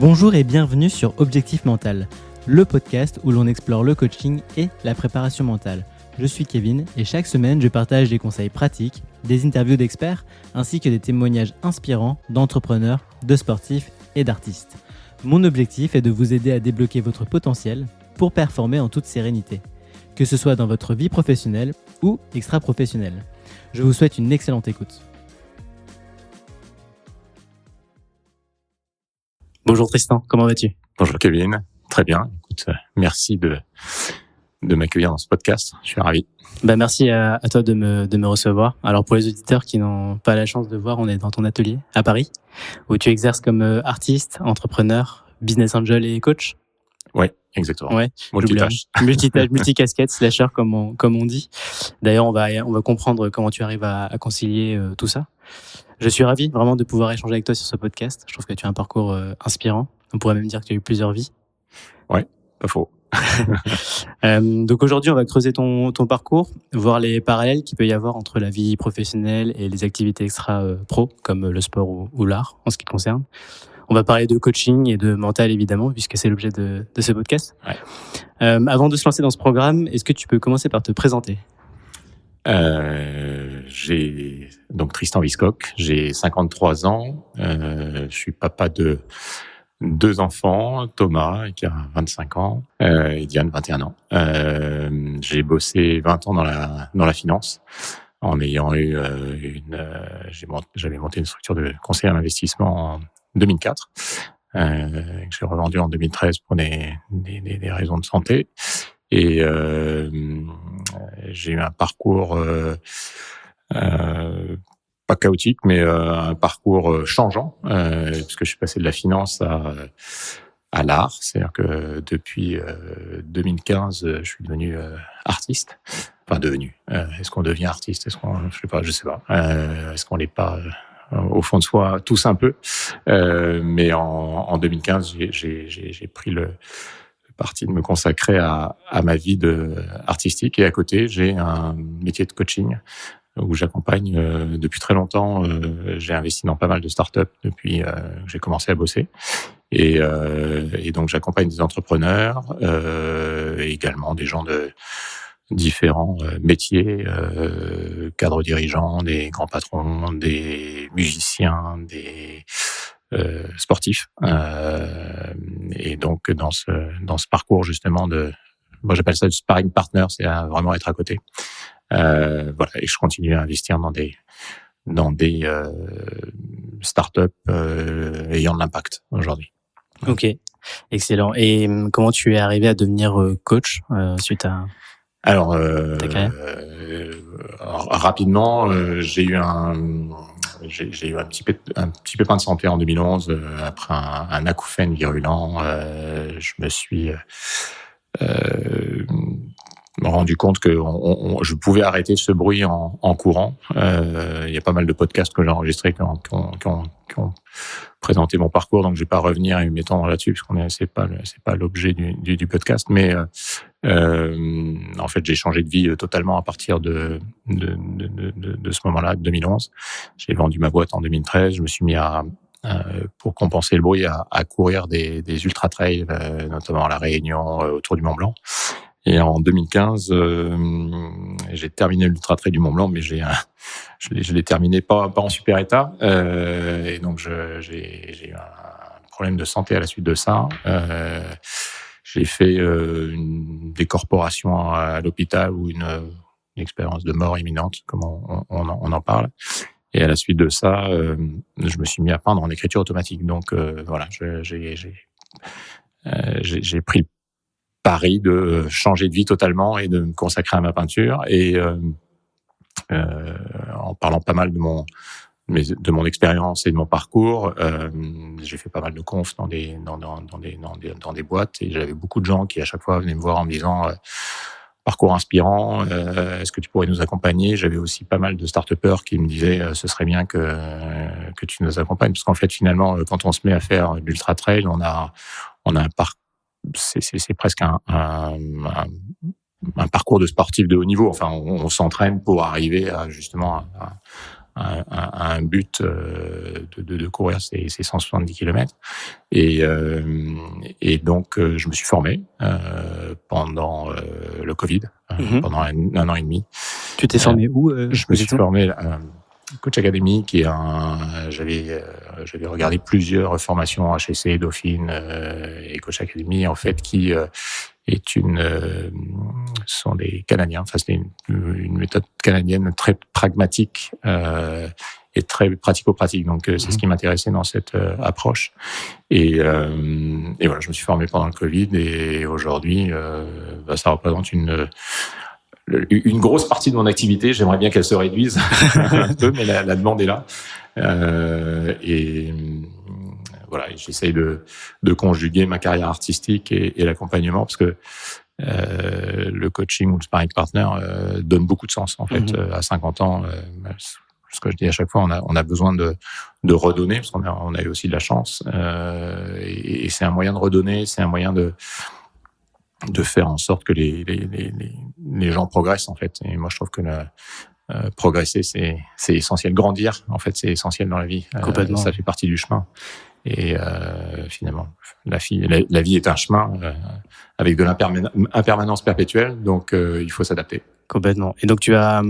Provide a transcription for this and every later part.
Bonjour et bienvenue sur Objectif Mental, le podcast où l'on explore le coaching et la préparation mentale. Je suis Kevin et chaque semaine je partage des conseils pratiques, des interviews d'experts ainsi que des témoignages inspirants d'entrepreneurs, de sportifs et d'artistes. Mon objectif est de vous aider à débloquer votre potentiel pour performer en toute sérénité, que ce soit dans votre vie professionnelle ou extra-professionnelle. Je vous souhaite une excellente écoute. Bonjour Tristan, comment vas-tu ? Bonjour Kevin, très bien. Écoute, merci de m'accueillir dans ce podcast, je suis ravi. Merci à toi de me recevoir. Alors pour les auditeurs qui n'ont pas la chance de voir, on est dans ton atelier à Paris, où tu exerces comme artiste, entrepreneur, business angel et coach. Oui, exactement. Ouais, multitâche. Multicasquette, slasher comme on dit. D'ailleurs, on va comprendre comment tu arrives à concilier tout ça. Je suis ravi vraiment de pouvoir échanger avec toi sur ce podcast. Je trouve que tu as un parcours inspirant. On pourrait même dire que tu as eu plusieurs vies. Ouais, pas faux. Donc aujourd'hui, on va creuser ton parcours, voir les parallèles qu'il peut y avoir entre la vie professionnelle et les activités extra-pro, comme le sport ou l'art, en ce qui te concerne. On va parler de coaching et de mental, évidemment, puisque c'est l'objet de ce podcast. Ouais. Avant de se lancer dans ce programme, est-ce que tu peux commencer par te présenter ? J'ai donc Tristan Viscock, j'ai 53 ans, je suis papa de 2 enfants, Thomas qui a 25 ans et Diane 21 ans. J'ai bossé 20 ans dans la finance en ayant eu j'avais monté une structure de conseil à l'investissement en 2004 que j'ai revendu en 2013 pour des raisons de santé. Et j'ai eu un parcours pas chaotique, mais un parcours changeant, puisque je suis passé de la finance à l'art. C'est-à-dire que depuis 2015, je suis devenu artiste. Enfin, devenu. Est-ce qu'on devient artiste ? Je sais pas. Est-ce qu'on l'est pas au fond de soi, tous un peu. Mais en 2015, j'ai pris le partie de me consacrer à ma vie artistique, et à côté j'ai un métier de coaching où j'accompagne depuis très longtemps. J'ai investi dans pas mal de startups depuis que j'ai commencé à bosser, et donc j'accompagne des entrepreneurs et également des gens de différents métiers, cadres dirigeants, des grands patrons, des musiciens, des sportifs, et donc dans ce parcours justement moi j'appelle ça du sparring partner, c'est vraiment être à côté. Voilà, et je continue à investir dans des startups ayant de l'impact aujourd'hui. Ok, excellent. Et comment tu es arrivé à devenir coach suite à ta carrière ? Rapidement, j'ai eu un petit pépin de santé en 2011 après un acouphène virulent. Je me suis rendu compte que je pouvais arrêter ce bruit en courant. Il y a pas mal de podcasts que j'ai enregistrés qui ont présenté mon parcours, donc je vais pas revenir et m'étendre là-dessus parce c'est pas l'objet du podcast. Mais en fait, j'ai changé de vie totalement à partir de ce moment-là, de 2011. J'ai vendu ma boîte en 2013. Je me suis mis pour compenser le bruit, à courir des ultra-trails, notamment à La Réunion, autour du Mont Blanc. Et en 2015, j'ai terminé l'ultra-trail du Mont Blanc, mais je l'ai terminé pas en super état. Et donc, j'ai eu un problème de santé à la suite de ça. J'ai fait une décorporation à l'hôpital, ou une expérience de mort imminente, comme on en parle. Et à la suite de ça, je me suis mis à peindre en écriture automatique. Donc voilà, j'ai pris le pari de changer de vie totalement et de me consacrer à ma peinture. Et en parlant pas mal de mon expérience et de mon parcours, j'ai fait pas mal de confs dans des boîtes, et j'avais beaucoup de gens qui à chaque fois venaient me voir en me disant parcours inspirant, est-ce que tu pourrais nous accompagner ? J'avais aussi pas mal de start-upers qui me disaient ce serait bien que tu nous accompagnes, parce qu'en fait finalement quand on se met à faire de l'ultra trail, on a un parcours, c'est presque un parcours de sportif de haut niveau. Enfin, on s'entraîne pour arriver justement un but de courir ces 170 km. Et donc, je me suis formé pendant le Covid, pendant un an et demi. Tu t'es formé où Je me suis formé Coach Academy, qui est j'avais regardé plusieurs formations HSC, Dauphine et Coach Academy, en fait, qui sont des Canadiens. Enfin, c'est une méthode canadienne très pragmatique et très pratico-pratique. Donc, c'est ce qui m'intéressait dans cette approche. Et voilà, je me suis formé pendant le Covid, et aujourd'hui, ça représente une grosse partie de mon activité. J'aimerais bien qu'elle se réduise un peu, mais la demande est là. Voilà, j'essaye de conjuguer ma carrière artistique et l'accompagnement, parce que le coaching ou le sparring partner donne beaucoup de sens, en fait. À 50 ans, ce que je dis à chaque fois, on a besoin de redonner, parce qu'on a eu aussi de la chance, et c'est un moyen de redonner, c'est un moyen de faire en sorte que les gens progressent, en fait. Et moi, je trouve que progresser, c'est essentiel. Grandir, en fait, c'est essentiel dans la vie. Complètement. Ça fait partie du chemin. Et finalement, la vie est un chemin avec de l'impermanence perpétuelle, donc il faut s'adapter. Complètement. Et donc tu as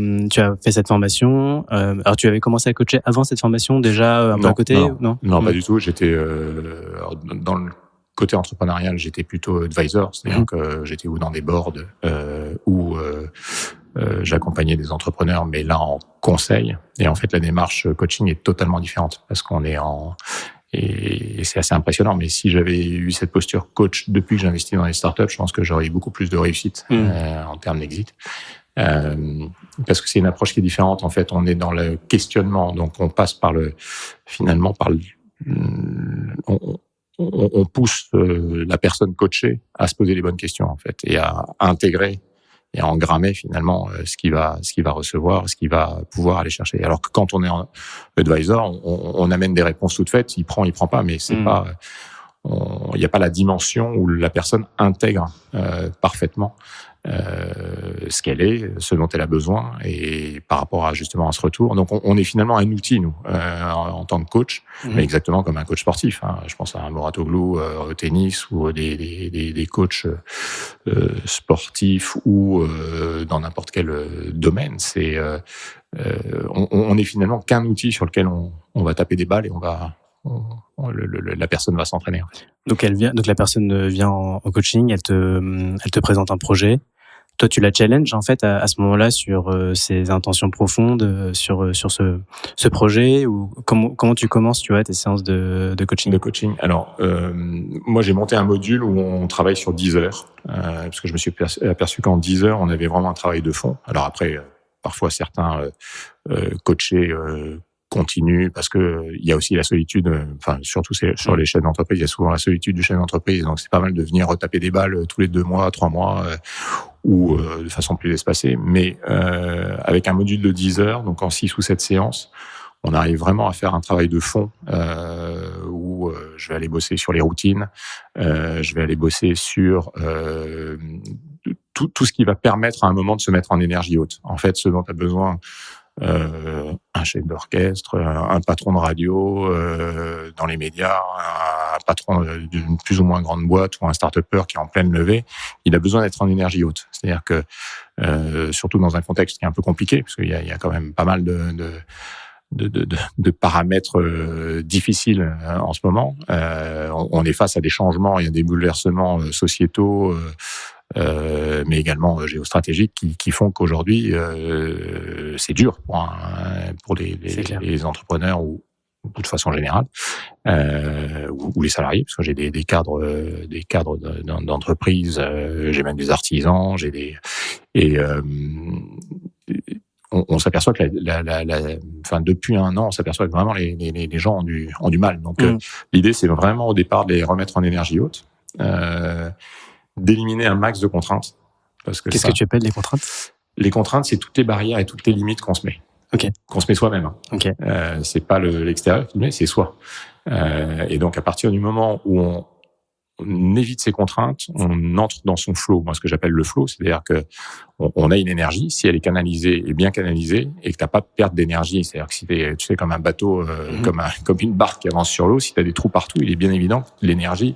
fait cette formation. Alors tu avais commencé à coacher avant cette formation déjà un peu à côté? Non, pas du tout. J'étais dans le côté entrepreneurial, j'étais plutôt advisor, c'est-à-dire que j'étais ou dans des boards ou j'accompagnais des entrepreneurs, mais là en conseil. Et en fait, la démarche coaching est totalement différente, parce qu'on est et c'est assez impressionnant. Mais si j'avais eu cette posture coach depuis que j'investis dans les startups, je pense que j'aurais eu beaucoup plus de réussite en termes d'exit. Parce que c'est une approche qui est différente. En fait, on est dans le questionnement, donc on passe on pousse la personne coachée à se poser les bonnes questions, en fait, et à intégrer et à engrammer finalement ce qu'il va recevoir, ce qu'il va pouvoir aller chercher. Alors que quand on est en advisor, on amène des réponses toutes faites, il prend pas, mais c'est pas, il n'y a pas la dimension où la personne intègre parfaitement ce qu'elle est, ce dont elle a besoin, et par rapport à justement à ce retour. Donc on est finalement un outil, nous, en tant que coach, mais exactement comme un coach sportif. Je pense à un Mouratoglou au tennis, ou des coachs sportifs, ou dans n'importe quel domaine. C'est on est finalement qu'un outil sur lequel on va taper des balles, et la personne va s'entraîner, en fait. Donc la personne vient en coaching, elle te présente un projet. Toi, tu la challenges, en fait, à ce moment-là, sur ses intentions profondes, sur ce projet, ou comment tu commences, tu vois, tes séances de coaching? De coaching. Alors, moi, j'ai monté un module où on travaille sur 10 heures, parce que je me suis aperçu qu'en 10 heures, on avait vraiment un travail de fond. Alors après, parfois, certains coachés continue, parce que il y a aussi la solitude, surtout sur les chefs d'entreprise, il y a souvent la solitude du chef d'entreprise, donc c'est pas mal de venir retaper des balles tous les 2 mois, 3 mois, ou de façon plus espacée, mais avec un module de 10 heures, donc en 6 ou 7 séances, on arrive vraiment à faire un travail de fond, où je vais aller bosser sur les routines, je vais aller bosser sur tout ce qui va permettre à un moment de se mettre en énergie haute. En fait, ce dont tu as besoin, un chef d'orchestre, un patron de radio, dans les médias, un patron d'une plus ou moins grande boîte, ou un start-upper qui est en pleine levée, il a besoin d'être en énergie haute. C'est-à-dire que, surtout dans un contexte qui est un peu compliqué, parce qu'il y a quand même pas mal de paramètres difficiles en ce moment. On est face à des changements, il y a des bouleversements sociétaux, mais également géostratégiques, qui font qu'aujourd'hui c'est dur pour les entrepreneurs, ou de façon générale, ou les salariés, parce que j'ai des cadres d'entreprise, j'ai même des artisans, on s'aperçoit que depuis un an, on s'aperçoit que vraiment les gens ont du mal. Donc l'idée, c'est vraiment au départ de les remettre en énergie haute, d'éliminer un max de contraintes. Qu'est-ce que tu appelles les contraintes? Les contraintes, c'est toutes les barrières et toutes les limites qu'on se met. Okay. Qu'on se met soi-même. Okay. C'est pas l'extérieur qui le met, c'est soi. Et donc, à partir du moment où on évite ces contraintes, on entre dans son flow. Moi, ce que j'appelle le flow, c'est-à-dire que on a une énergie, si elle est canalisée et bien canalisée, et que t'as pas de perte d'énergie. C'est-à-dire que si tu sais, comme un bateau, comme une barque qui avance sur l'eau, si t'as des trous partout, il est bien évident que l'énergie,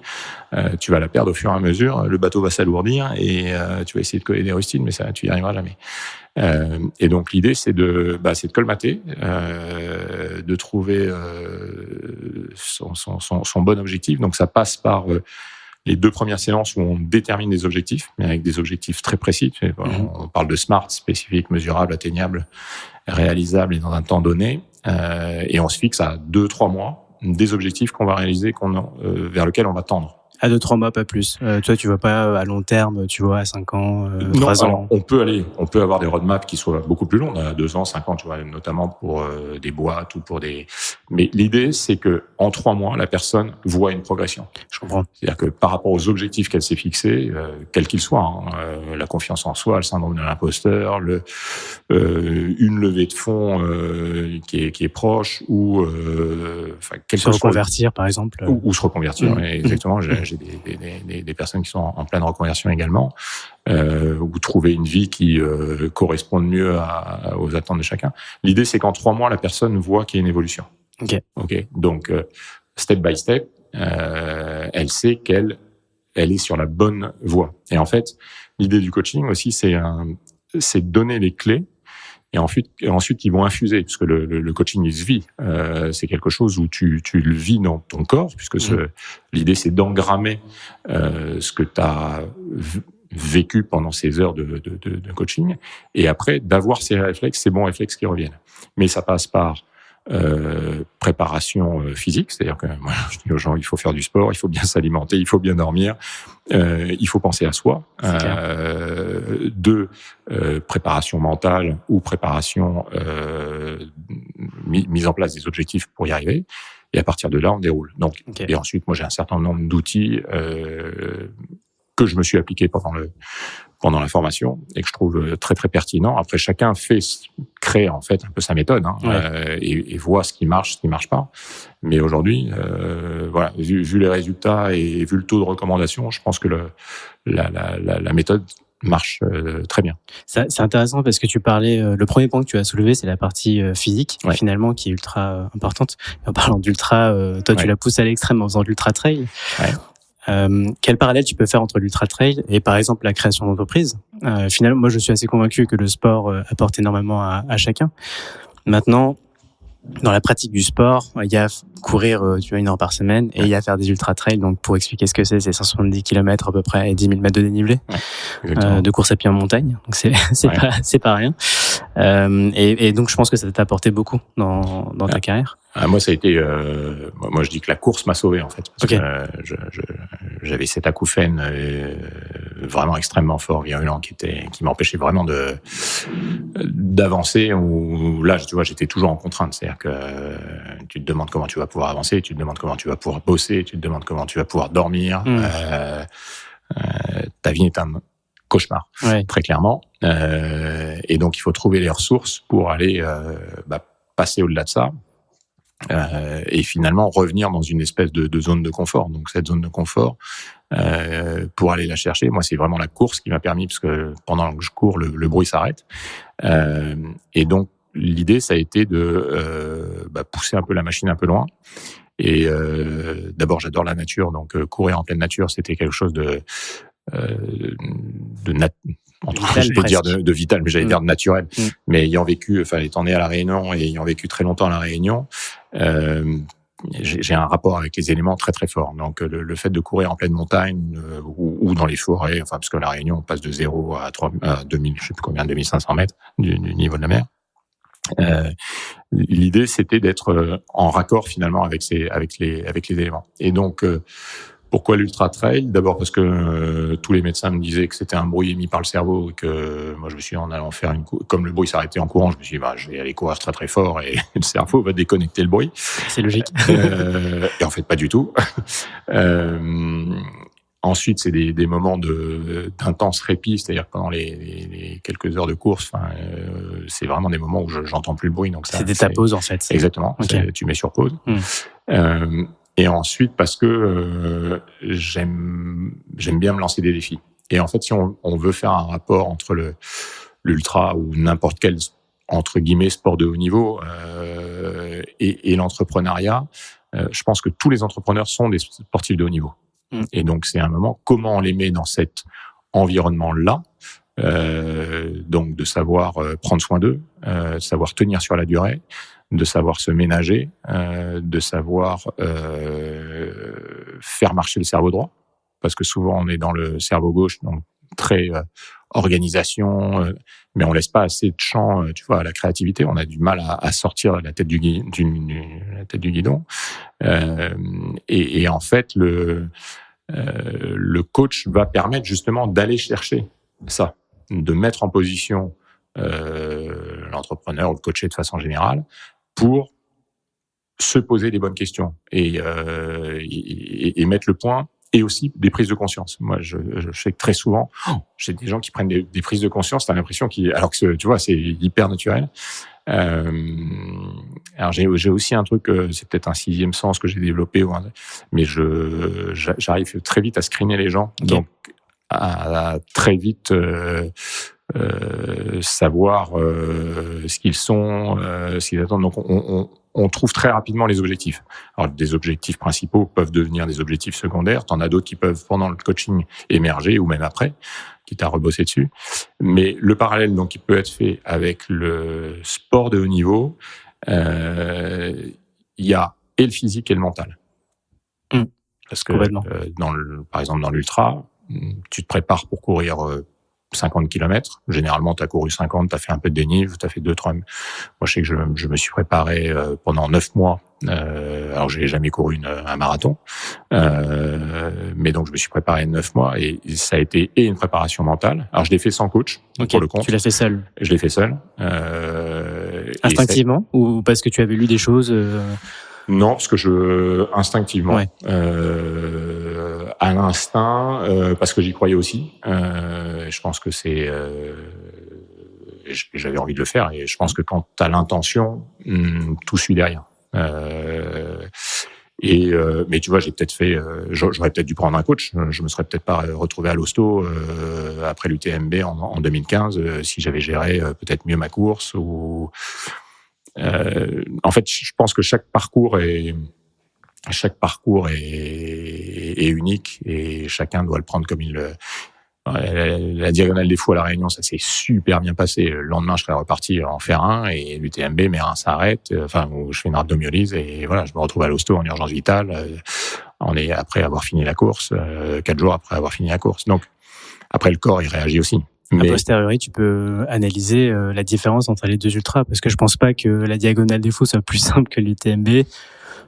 tu vas la perdre au fur et à mesure. Le bateau va s'alourdir et tu vas essayer de coller des rustines, mais ça, tu y arriveras jamais. Et donc l'idée, c'est de colmater, de trouver son bon objectif. Donc ça passe par les 2 premières séances où on détermine des objectifs, mais avec des objectifs très précis. On parle de SMART, spécifique, mesurable, atteignable, réalisable et dans un temps donné. Et on se fixe à 2-3 mois des objectifs qu'on va réaliser, vers lesquels on va tendre. À 2-3 mois, pas plus. Toi, tu vois pas à long terme, tu vois à 5 ans, 3 ans. Alors, on peut avoir des roadmaps qui soient beaucoup plus longs, à 2 ans, 5 ans, tu vois, notamment pour des boîtes ou pour des. Mais l'idée, c'est que en 3 mois, la personne voit une progression. Je comprends. C'est-à-dire que par rapport aux objectifs qu'elle s'est fixés, quels qu'ils soient, la confiance en soi, le syndrome de l'imposteur, une levée de fonds qui est proche, ou se reconvertir, par exemple. Ou se reconvertir, exactement. J'ai des personnes qui sont en pleine reconversion également, ou trouver une vie qui corresponde mieux aux attentes de chacun. L'idée, c'est qu'en 3 mois, la personne voit qu'il y a une évolution. Ok. Donc, step by step, elle sait qu'elle est sur la bonne voie. Et en fait, l'idée du coaching aussi, c'est de donner les clés. Et ensuite, ils vont infuser, puisque le coaching, il se vit. C'est quelque chose où tu le vis dans ton corps, puisque l'idée, c'est d'engrammer ce que tu as vécu pendant ces heures de coaching, et après, d'avoir ces bons réflexes qui reviennent. Mais ça passe par préparation physique, c'est-à-dire que moi, je dis aux gens, il faut faire du sport, il faut bien s'alimenter, il faut bien dormir, il faut penser à soi. 2, préparation mentale ou préparation mise en place des objectifs pour y arriver. Et à partir de là, on déroule. Donc, et ensuite, moi, j'ai un certain nombre d'outils que je me suis appliqué pendant la formation et que je trouve très très pertinent. Après, chacun crée en fait un peu sa méthode et voit ce qui marche pas. Mais aujourd'hui, voilà, vu les résultats et vu le taux de recommandation, je pense que la méthode marche très bien. C'est intéressant parce que tu parlais, le premier point que tu as soulevé, c'est la partie physique, finalement, qui est ultra importante. En parlant d'ultra, toi, tu la pousses à l'extrême en faisant de l'ultra trail. Quel parallèle tu peux faire entre l'ultra trail et par exemple la création d'entreprise? Finalement, moi je suis assez convaincu que le sport apporte énormément à chacun. Maintenant, dans la pratique du sport, il y a courir 1 heure par semaine et il y a faire des ultra trails. Donc pour expliquer ce que c'est 170 km à peu près et 10 000 mètres de dénivelé, de course à pied en montagne. Donc c'est pas rien. Et donc je pense que ça t'a apporté beaucoup dans ta carrière. Moi, ça a été. Moi, je dis que la course m'a sauvé en fait. Parce que j'avais cet acouphène vraiment extrêmement fort, virulent, qui m'empêchait vraiment d'avancer. Où là, tu vois, j'étais toujours en contrainte. C'est-à-dire que tu te demandes comment tu vas pouvoir avancer, tu te demandes comment tu vas pouvoir bosser, tu te demandes comment tu vas pouvoir dormir. Ta vie est un cauchemar, très clairement. Et donc, il faut trouver les ressources pour aller passer au-delà de ça. Et finalement revenir dans une espèce de zone de confort. Donc cette zone de confort, pour aller la chercher, moi c'est vraiment la course qui m'a permis, parce que pendant que je cours, le bruit s'arrête. Et donc l'idée, ça a été de pousser un peu la machine un peu loin. Et d'abord, j'adore la nature, donc courir en pleine nature, c'était quelque chose de vital, mais j'allais dire de naturel. Mais ayant vécu, étant né à La Réunion et ayant vécu très longtemps à La Réunion, j'ai un rapport avec les éléments très très fort. Donc le fait de courir en pleine montagne ou dans les forêts, parce que La Réunion on passe de 0 à 2000, je sais plus combien, 2500 mètres du niveau de la mer. L'idée c'était d'être en raccord finalement avec les éléments. Et donc pourquoi l'ultra trail? D'abord parce que tous les médecins me disaient que c'était un bruit émis par le cerveau et que moi je me suis dit, en allant faire comme le bruit s'arrêtait en courant, je me suis dit je vais aller courir très très fort et le cerveau va déconnecter le bruit. C'est logique. Et en fait pas du tout. Ensuite, c'est des moments d'intense répit, c'est-à-dire que pendant les quelques heures de course, c'est vraiment des moments où j'entends plus le bruit. Donc c'est ta pause en fait. Exactement. Tu mets sur pause. Et ensuite, parce que j'aime bien me lancer des défis. Et en fait, si on veut faire un rapport entre l'ultra ou n'importe quel, entre guillemets, sport de haut niveau et l'entrepreneuriat, je pense que tous les entrepreneurs sont des sportifs de haut niveau. Et donc, c'est un moment, comment on les met dans cet environnement-là, donc de savoir prendre soin d'eux, de savoir tenir sur la durée, de savoir se ménager, de savoir faire marcher le cerveau droit, parce que souvent on est dans le cerveau gauche, donc très organisation, mais on laisse pas assez de champ, tu vois, à la créativité. On a du mal à sortir la tête du guidon. Et en fait, le coach va permettre justement d'aller chercher ça, de mettre en position l'entrepreneur ou le coaché de façon générale pour se poser les bonnes questions et mettre le point, et aussi des prises de conscience. Moi, je sais que très souvent, j'ai des gens qui prennent des prises de conscience, t'as l'impression alors que tu vois, c'est hyper naturel. Alors j'ai aussi un truc, c'est peut-être un sixième sens que j'ai développé, mais j'arrive très vite à screener les gens, okay. Donc à très vite savoir ce qu'ils sont, ce qu'ils attendent. Donc on trouve très rapidement les objectifs. Alors des objectifs principaux peuvent devenir des objectifs secondaires. T'en as d'autres qui peuvent pendant le coaching émerger ou même après, quitte à rebosser dessus. Mais le parallèle donc qui peut être fait avec le sport de haut niveau, il y a et le physique et le mental. Parce que par exemple dans l'ultra, tu te prépares pour courir 50 km. Généralement, tu as couru 50, tu as fait un peu de dénive, tu as fait 2-3. Moi, je sais que je me suis préparé pendant 9 mois. Alors, j'ai jamais couru un marathon. Mais donc, je me suis préparé 9 mois et ça a été une préparation mentale. Alors, je l'ai fait sans coach, pour le compte. Tu l'as fait seul? Je l'ai fait seul. Instinctivement ou parce que tu avais lu des choses Non, parce que instinctivement, ouais. À l'instinct, parce que j'y croyais aussi. Je pense que j'avais envie de le faire, et je pense que quand t'as l'intention, tout suit derrière. Mais tu vois, j'ai peut-être j'aurais peut-être dû prendre un coach. Je me serais peut-être pas retrouvé à l'hosto après l'UTMB en 2015 si j'avais géré peut-être mieux ma course ou. En fait, je pense que chaque parcours est unique et chacun doit le prendre comme il le. La diagonale des fous à La Réunion, ça s'est super bien passé. Le lendemain, je serais reparti en faire un, et l'UTMB, mes reins s'arrêtent. Où je fais une rhabdomyolyse et voilà, je me retrouve à l'hosto en urgence vitale. Après avoir fini la course, 4 jours après avoir fini la course. Donc après, le corps il réagit aussi. Mais... A posteriori, tu peux analyser la différence entre les deux ultras, parce que je pense pas que la diagonale des fous soit plus simple que l'UTMB.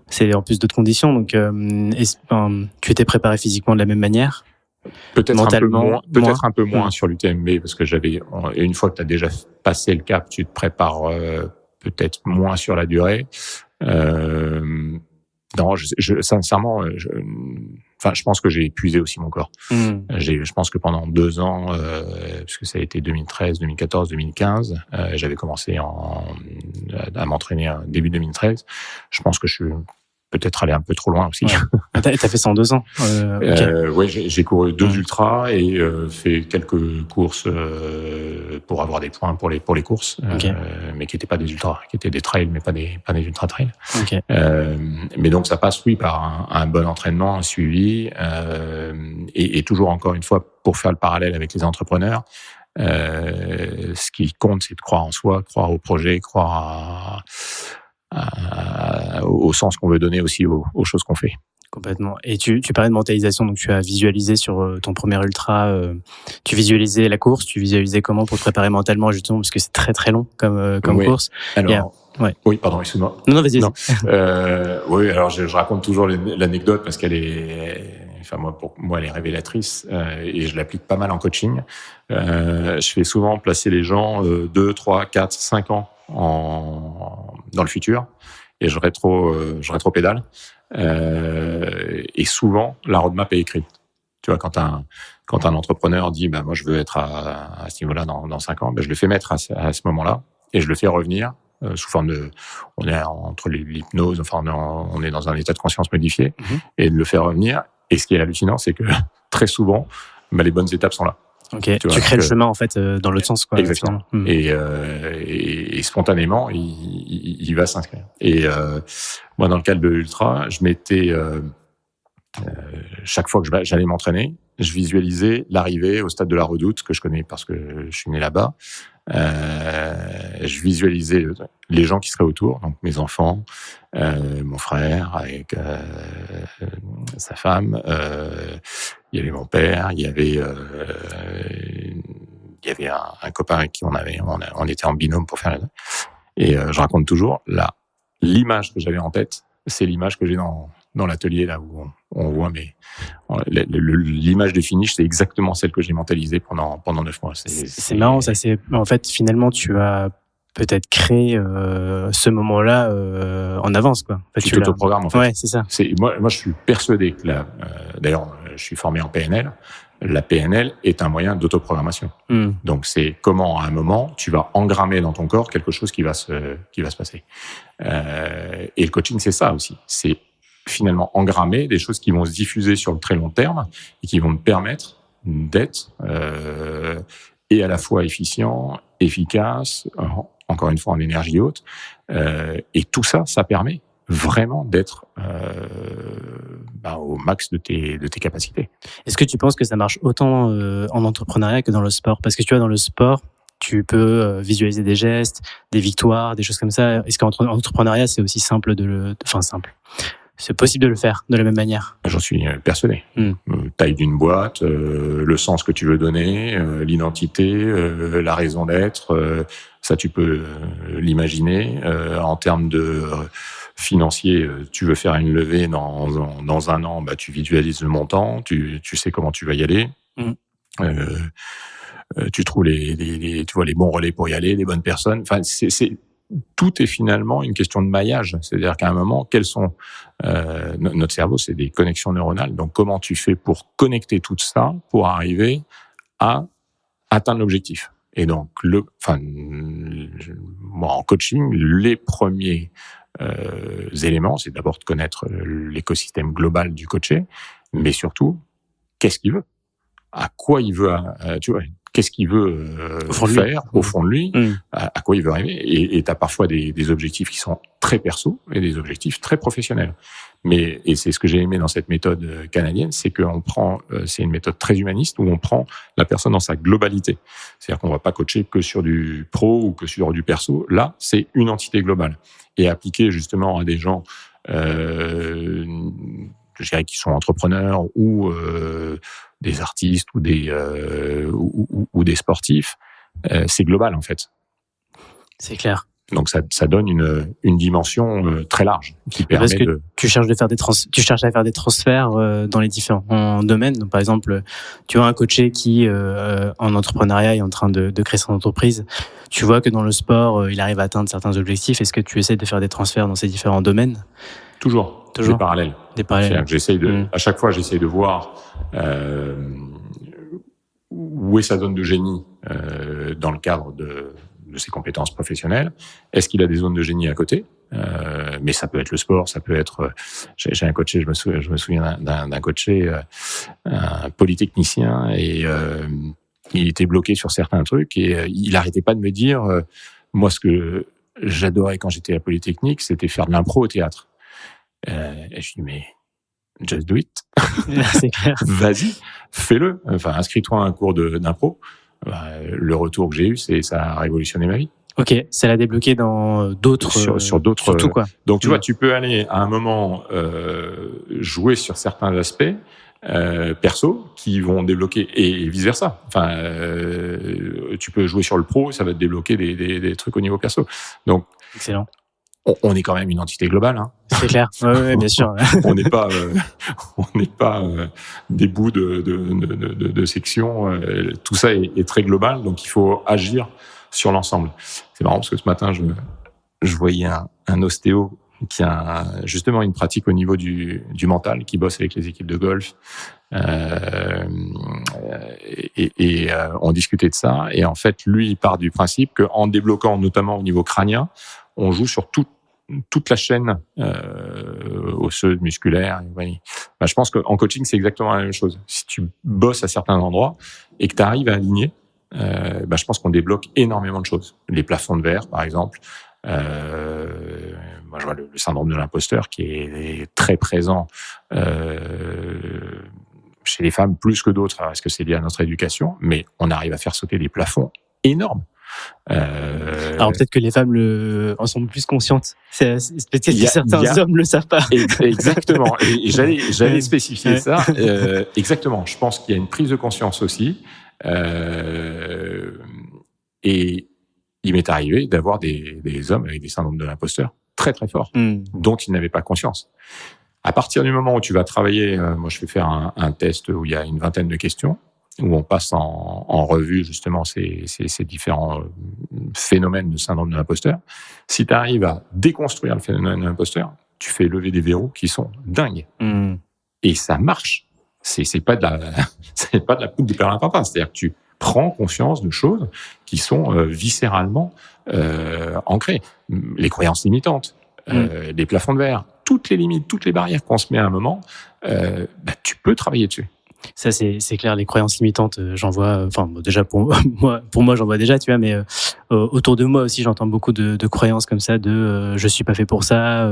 C'est en plus d'autres conditions. Donc, tu étais préparé physiquement de la même manière? Peut-être un peu moins sur l'UTMB, parce que une fois que tu as déjà passé le cap, tu te prépares peut-être moins sur la durée. Non, sincèrement, je pense que j'ai épuisé aussi mon corps. Je pense que pendant 2 ans, parce que ça a été 2013, 2014, 2015, j'avais commencé à m'entraîner début 2013. Je pense que je suis peut-être allé un peu trop loin aussi. Ouais. T'as fait ça en 2 ans. Okay. Ouais, j'ai couru 2 ultras et fait quelques courses pour avoir des points pour les courses, okay. Mais qui n'étaient pas des ultras, qui étaient des trails, mais pas des ultra trails. Okay. Mais donc ça passe par un bon entraînement, un suivi, et toujours encore une fois pour faire le parallèle avec les entrepreneurs. Ce qui compte, c'est de croire en soi, croire au projet, croire au sens qu'on veut donner aussi aux choses qu'on fait. Complètement. Et tu parlais de mentalisation, donc tu as visualisé sur ton premier ultra, tu visualisais la course, tu visualisais comment pour te préparer mentalement, justement, parce que c'est très très long comme oui. course. Alors, ouais. Oui, pardon, excuse-moi. Non, vas-y. Oui, alors je raconte toujours l'anecdote parce qu'elle est, pour moi, elle est révélatrice, et je l'applique pas mal en coaching. Je fais souvent placer les gens 2, 3, 4, 5 ans dans le futur, et je rétro-pédale. Et souvent, la roadmap est écrite. Tu vois, quand un entrepreneur dit, moi, je veux être à ce niveau-là dans 5 ans, je le fais mettre à ce moment-là, et je le fais revenir sous forme de, on est entre l'hypnose, enfin on est dans un état de conscience modifié, et de le faire revenir. Et ce qui est hallucinant, c'est que très souvent, les bonnes étapes sont là. Ok. Tu crées le chemin en fait dans l'autre sens, quoi. Exactement. Et spontanément, il va s'inscrire. Et moi, dans le cadre de l'ultra, je m'étais chaque fois que j'allais m'entraîner, je visualisais l'arrivée au stade de la Redoute, que je connais parce que je suis né là-bas. Je visualisais les gens qui seraient autour, donc mes enfants, mon frère avec sa femme, il y avait mon père, il y avait un copain avec qui on était en binôme pour faire et je raconte toujours l'image que j'avais en tête, c'est l'image que j'ai dans l'atelier là où on voit l'image de finish, c'est exactement celle que j'ai mentalisée pendant 9 mois. C'est marrant, ça. En fait, finalement, tu as peut-être créé ce moment-là en avance, quoi. En fait, tu t'autoprogrammes, en fait. Ouais, c'est ça. Moi, je suis persuadé que d'ailleurs, je suis formé en PNL. La PNL est un moyen d'autoprogrammation. Donc, c'est comment, à un moment, tu vas engrammer dans ton corps quelque chose qui va se passer. Et le coaching, c'est ça aussi. C'est finalement engrammer des choses qui vont se diffuser sur le très long terme et qui vont te permettre d'être et à la fois efficient, efficace, encore une fois en énergie haute. Et tout ça, ça permet vraiment d'être au max de tes capacités. Est-ce que tu penses que ça marche autant en entrepreneuriat que dans le sport ? Parce que tu vois, dans le sport, tu peux visualiser des gestes, des victoires, des choses comme ça. Est-ce qu'en entrepreneuriat, c'est aussi simple simple. C'est possible de le faire de la même manière. J'en suis persuadé. Taille d'une boîte, le sens que tu veux donner, l'identité, la raison d'être, ça tu peux l'imaginer. En termes de financier, tu veux faire une levée dans un an, tu visualises le montant, tu sais comment tu vas y aller. Tu trouves tu vois les bons relais pour y aller, les bonnes personnes. Enfin, tout est finalement une question de maillage. C'est-à-dire qu'à un moment, quels sont notre cerveau, c'est des connexions neuronales. Donc, comment tu fais pour connecter tout ça pour arriver à atteindre l'objectif? Et donc, en coaching, les premiers éléments, c'est d'abord de connaître l'écosystème global du coaché, mais surtout, qu'est-ce qu'il veut? À quoi il veut, tu vois, qu'est-ce qu'il veut faire au fond de lui, à quoi il veut arriver. Et tu as parfois des objectifs qui sont très perso et des objectifs très professionnels. Et c'est ce que j'ai aimé dans cette méthode canadienne, c'est qu'on prend, c'est une méthode très humaniste où on prend la personne dans sa globalité. C'est-à-dire qu'on va pas coacher que sur du pro ou que sur du perso. Là, c'est une entité globale. Et appliqué justement à des gens, je dirais, qui sont entrepreneurs ou des artistes ou des sportifs, c'est global en fait. C'est clair. Donc ça donne une dimension très large qui permet parce que tu cherches à faire des transferts dans les différents domaines. Donc par exemple, tu vois un coaché qui en entrepreneuriat est en train de créer son entreprise. Tu vois que dans le sport, il arrive à atteindre certains objectifs. Est-ce que tu essaies de faire des transferts dans ces différents domaines ? Toujours. Des parallèles. À chaque fois, j'essaye de voir où est sa zone de génie dans le cadre de ses compétences professionnelles. Est-ce qu'il a des zones de génie à côté ? Mais ça peut être le sport, ça peut être... J'ai un coaché, je me souviens d'un coaché, un polytechnicien, et il était bloqué sur certains trucs, et il n'arrêtait pas de me dire, moi, ce que j'adorais quand j'étais à Polytechnique, c'était faire de l'impro au théâtre. Et je dis, mais just do it. C'est clair. Vas-y, fais-le. Enfin, inscris-toi à un cours d'impro. Le retour que j'ai eu, ça a révolutionné ma vie. Ok, ça l'a débloqué dans d'autres... Sur d'autres... Surtout, quoi. Donc, tu vois, tu peux aller à un moment jouer sur certains aspects perso qui vont débloquer, et vice-versa. Enfin, tu peux jouer sur le pro, ça va te débloquer des trucs au niveau perso. Donc, excellent. On est quand même une entité globale, hein. C'est clair. Ouais, bien sûr. On n'est pas des bouts de sections. Tout ça est très global, donc il faut agir sur l'ensemble. C'est marrant parce que ce matin, je voyais un ostéo qui a justement une pratique au niveau du mental, qui bosse avec les équipes de golf. On discutait de ça, et en fait, lui, il part du principe qu'en débloquant, notamment au niveau crânien, on joue sur toute la chaîne osseuse, musculaire. Je pense qu'en coaching, c'est exactement la même chose. Si tu bosses à certains endroits et que tu arrives à aligner, je pense qu'on débloque énormément de choses. Les plafonds de verre, par exemple. Moi, je vois le syndrome de l'imposteur qui est très présent chez les femmes plus que d'autres. Alors, est-ce que c'est lié à notre éducation? Mais on arrive à faire sauter des plafonds énormes. Alors peut-être que les femmes en sont plus conscientes. Peut-être que certains hommes le savent pas. Exactement. Et j'allais spécifier ça. Exactement. Je pense qu'il y a une prise de conscience aussi. Et il m'est arrivé d'avoir des hommes avec des syndromes de l'imposteur très très forts, dont ils n'avaient pas conscience. À partir du moment où tu vas travailler, moi je fais faire un test où il y a une vingtaine de questions, où on passe en revue justement ces différents phénomènes de syndrome de l'imposteur. Si tu arrives à déconstruire le phénomène de l'imposteur, tu fais lever des verrous qui sont dingues. Et ça marche. C'est pas de la poudre de perlimpinpin. C'est-à-dire que tu prends conscience de choses qui sont viscéralement ancrées. Les croyances limitantes, les plafonds de verre, toutes les limites, toutes les barrières qu'on se met à un moment, tu peux travailler dessus. Ça, c'est clair, les croyances limitantes, j'en vois, déjà pour moi, j'en vois déjà, tu vois, mais autour de moi aussi, j'entends beaucoup de croyances comme ça, je suis pas fait pour ça,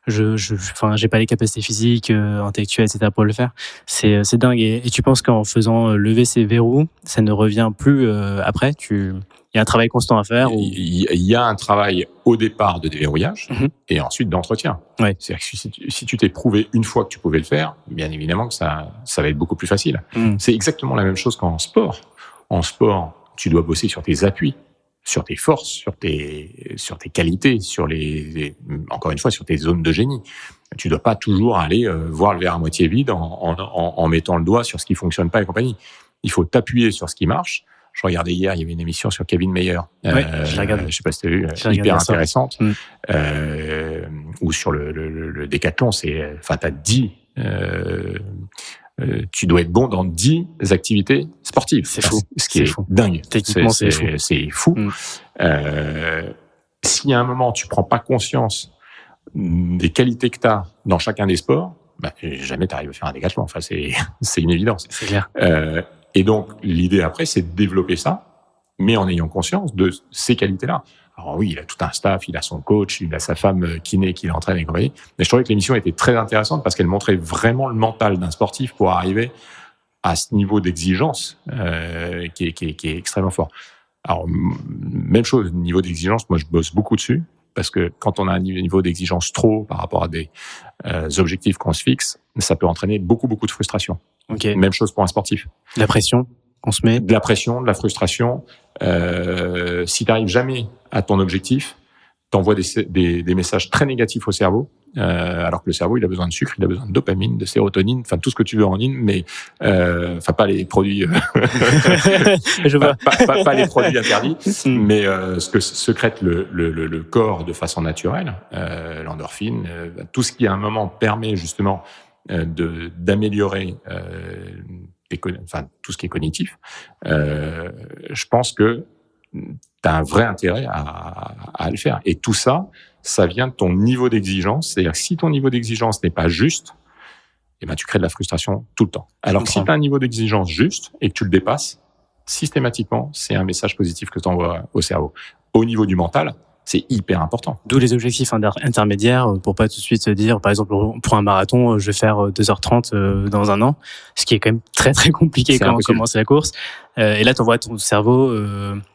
j'ai pas les capacités physiques, intellectuelles, etc. pour le faire. C'est dingue. Et tu penses qu'en faisant lever ces verrous, ça ne revient plus après? Il y a un travail constant à faire? Il y a un travail au départ de déverrouillage et ensuite d'entretien. Ouais. C'est-à-dire que si tu t'es prouvé une fois que tu pouvais le faire, bien évidemment que ça va être beaucoup plus facile. C'est exactement la même chose qu'en sport. En sport, tu dois bosser sur tes appuis, sur tes forces, sur tes qualités, encore une fois, sur tes zones de génie. Tu dois pas toujours aller voir le verre à moitié vide en mettant le doigt sur ce qui fonctionne pas et compagnie. Il faut t'appuyer sur ce qui marche. Je regardais hier, il y avait une émission sur Kevin Mayer. Je la regarde. Je sais pas si tu as vu, hyper intéressante. Ou sur le décathlon, t'as 10, tu dois être bon dans 10 activités sportives. C'est fou. Ce qui est dingue. Techniquement, c'est fou. C'est fou. Si à un moment, tu prends pas conscience des qualités que tu as dans chacun des sports, jamais tu arrives à faire un décathlon. Enfin, c'est une évidence. C'est clair. Et donc, l'idée après, c'est de développer ça, mais en ayant conscience de ces qualités-là. Alors oui, il a tout un staff, il a son coach, il a sa femme kiné qui l'entraîne et compagnie. Mais je trouvais que l'émission était très intéressante parce qu'elle montrait vraiment le mental d'un sportif pour arriver à ce niveau d'exigence qui est extrêmement fort. Alors, même chose, niveau d'exigence, moi je bosse beaucoup dessus parce que quand on a un niveau d'exigence trop par rapport à des objectifs qu'on se fixe, ça peut entraîner beaucoup de frustration. Okay. Même chose pour un sportif. La pression qu'on se met. De la pression, de la frustration. Si tu n'arrives jamais à ton objectif, t'envoies des messages très négatifs au cerveau, alors que le cerveau, il a besoin de sucre, il a besoin de dopamine, de sérotonine, enfin tout ce que tu veux en ligne, mais pas les produits, je vois. pas les produits interdits, mais ce que secrète le corps de façon naturelle, l'endorphine, tout ce qui à un moment permet justement d'améliorer tout ce qui est cognitif. Je pense que tu as un vrai intérêt à le faire. Et tout ça, ça vient de ton niveau d'exigence. C'est-à-dire que si ton niveau d'exigence n'est pas juste, tu crées de la frustration tout le temps. Alors que si tu as un niveau d'exigence juste et que tu le dépasses, systématiquement, c'est un message positif que tu envoies au cerveau. Au niveau du mental, c'est hyper important. D'où les objectifs intermédiaires pour pas tout de suite se dire, par exemple, pour un marathon, je vais faire 2h30 dans un an, ce qui est quand même très très compliqué quand on commence la course. Et là, tu envoies ton cerveau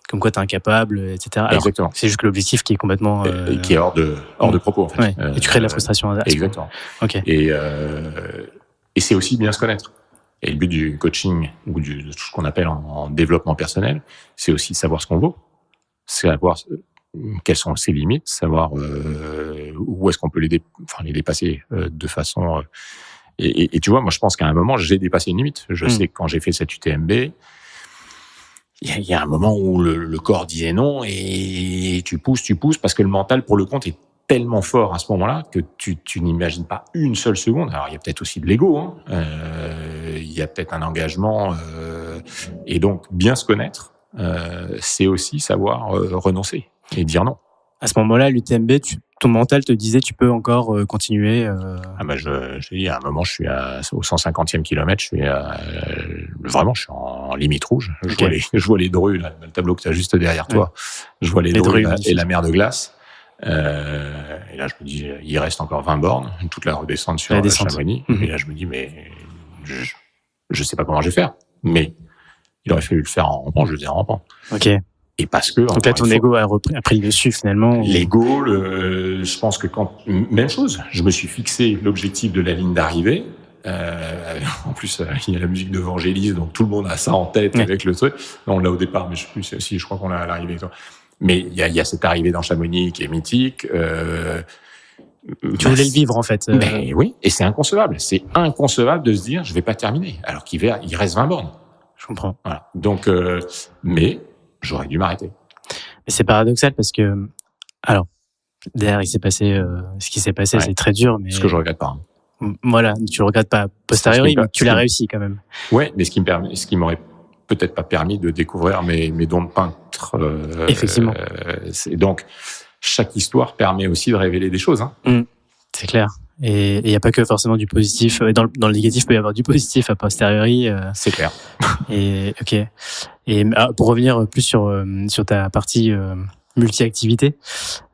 comme quoi tu es incapable, etc. Alors, exactement. C'est juste que l'objectif qui est complètement... qui est hors de propos, en fait. Ouais. Et tu crées de la frustration. Exactement. Okay. Et c'est aussi bien se connaître. Et le but du coaching ou de tout ce qu'on appelle en développement personnel, c'est aussi savoir ce qu'on vaut. C'est savoir quelles sont ses limites, savoir où est-ce qu'on peut les dépasser de façon... Et tu vois, moi, je pense qu'à un moment, j'ai dépassé une limite. Je sais que quand j'ai fait cette UTMB, il y a un moment où le corps disait non et tu pousses parce que le mental, pour le compte, est tellement fort à ce moment-là que tu n'imagines pas une seule seconde. Alors, il y a peut-être aussi de l'ego, il y a peut-être un engagement. Et donc, bien se connaître, c'est aussi savoir renoncer et dire non. À ce moment-là, l'UTMB, ton mental te disait tu peux encore continuer. Ah bah je dis à un moment je suis au 150e kilomètre, vraiment je suis en limite rouge. Je vois les drues là, le tableau que tu as juste derrière toi. Je vois les drues et la mer de glace. Et là je me dis il reste encore 20 bornes, toute la redescente sur Chamonix. Et là je me dis mais je sais pas comment je vais faire, mais il aurait fallu le faire en rampant, je le faisais en rampant. Ok. Et parce que donc là ton ego a pris le dessus finalement. L'ego, je pense que même chose, je me suis fixé l'objectif de la ligne d'arrivée. En plus, il y a la musique de Vangelis, donc tout le monde a ça en tête avec le truc. Non, on l'a au départ, mais je sais plus si je crois qu'on l'a à l'arrivée. Mais il y a cette arrivée dans Chamonix qui est mythique. Tu voulais le vivre en fait. Ben oui, et c'est inconcevable. C'est inconcevable de se dire je vais pas terminer, alors qu'il reste 20 bornes. Je comprends. Voilà. Donc, mais j'aurais dû m'arrêter. Mais c'est paradoxal parce que, alors, derrière, il s'est passé ce qui s'est passé, c'est très dur. Mais ce que je regrette pas. Voilà, tu le regrettes pas posteriori, mais tu l'as réussi quand même. Ouais, mais ce qui m'aurait peut-être pas permis de découvrir mes dons de peintre. Effectivement. Donc, chaque histoire permet aussi de révéler des choses. Hein. C'est clair. Et il n'y a pas que forcément du positif. Dans le négatif, il peut y avoir du positif a posteriori. C'est clair. Et ok. Et pour revenir plus sur ta partie multi-activité,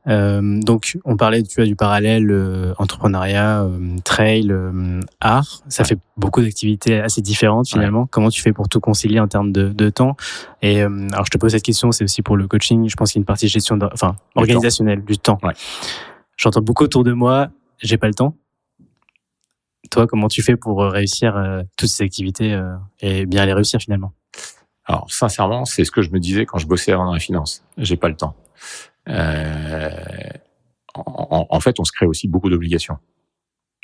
donc on parlait du parallèle entrepreneuriat, trail, art. Ça fait beaucoup d'activités assez différentes finalement. Ouais. Comment tu fais pour tout concilier en termes de temps? Et alors je te pose cette question, c'est aussi pour le coaching. Je pense qu'il y a une partie gestion, organisationnelle du temps. Ouais. J'entends beaucoup autour de moi. J'ai pas le temps. Toi, comment tu fais pour réussir toutes ces activités et bien les réussir finalement? Alors, sincèrement, c'est ce que je me disais quand je bossais dans la finance. J'ai pas le temps. En fait, on se crée aussi beaucoup d'obligations.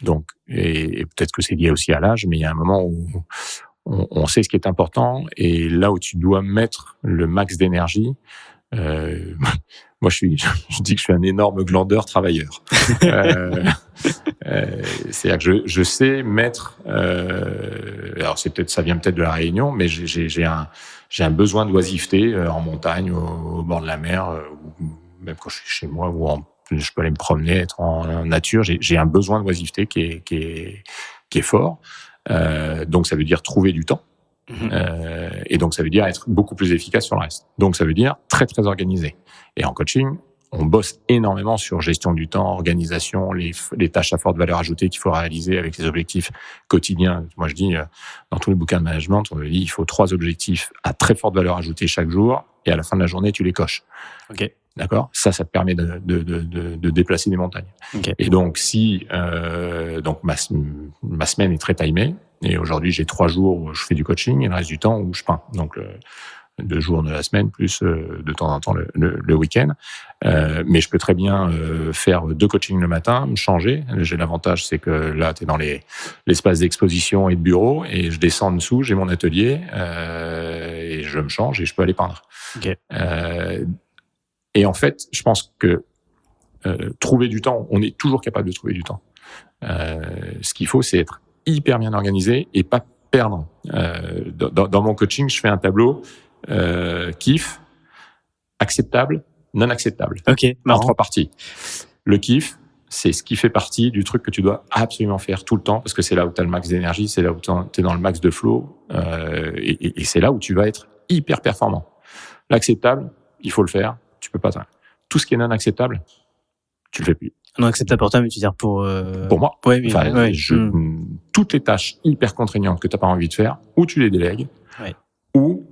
Donc, et peut-être que c'est lié aussi à l'âge, mais il y a un moment où on sait ce qui est important et là où tu dois mettre le max d'énergie. Moi, je dis que je suis un énorme glandeur travailleur. C'est-à-dire que je sais mettre. Alors ça vient peut-être de la Réunion, mais j'ai un besoin d'oisiveté en montagne, au bord de la mer, ou même quand je suis chez moi, où je peux aller me promener, être en nature. J'ai un besoin d'oisiveté qui est fort. Donc ça veut dire trouver du temps. Et donc ça veut dire être beaucoup plus efficace sur le reste. Donc ça veut dire très très organisé. Et en coaching, on bosse énormément sur gestion du temps, organisation, les tâches à forte valeur ajoutée qu'il faut réaliser avec les objectifs quotidiens. Moi je dis dans tous les bouquins de management, on dit il faut 3 objectifs à très forte valeur ajoutée chaque jour, et à la fin de la journée tu les coches. Ok. D'accord. Ça te permet de déplacer des montagnes. Okay. Et donc donc ma semaine est très timée. Et aujourd'hui, j'ai 3 jours où je fais du coaching et le reste du temps où je peins. Donc, 2 jours de la semaine, plus de temps en temps le week-end. Mais je peux très bien faire 2 coachings le matin, me changer. J'ai l'avantage, c'est que là, tu es dans l'espace d'exposition et de bureau, et je descends en dessous, j'ai mon atelier, et je me change et je peux aller peindre. Okay. Et en fait, je pense que trouver du temps, on est toujours capable de trouver du temps. Ce qu'il faut, c'est être hyper bien organisé et pas perdre. Dans mon coaching, je fais un tableau kiff, acceptable, non acceptable. Ok, en 3 parties. Le kiff, c'est ce qui fait partie du truc que tu dois absolument faire tout le temps, parce que c'est là où tu as le max d'énergie, c'est là où tu es dans le max de flow, et c'est là où tu vas être hyper performant. L'acceptable, il faut le faire, tu peux pas. Tout ce qui est non acceptable, tu le fais plus. Non acceptable pour toi, mais tu veux dire pour moi. Ouais, oui, enfin, ouais. Toutes les tâches hyper contraignantes que tu n'as pas envie de faire, ou tu les délègues, ou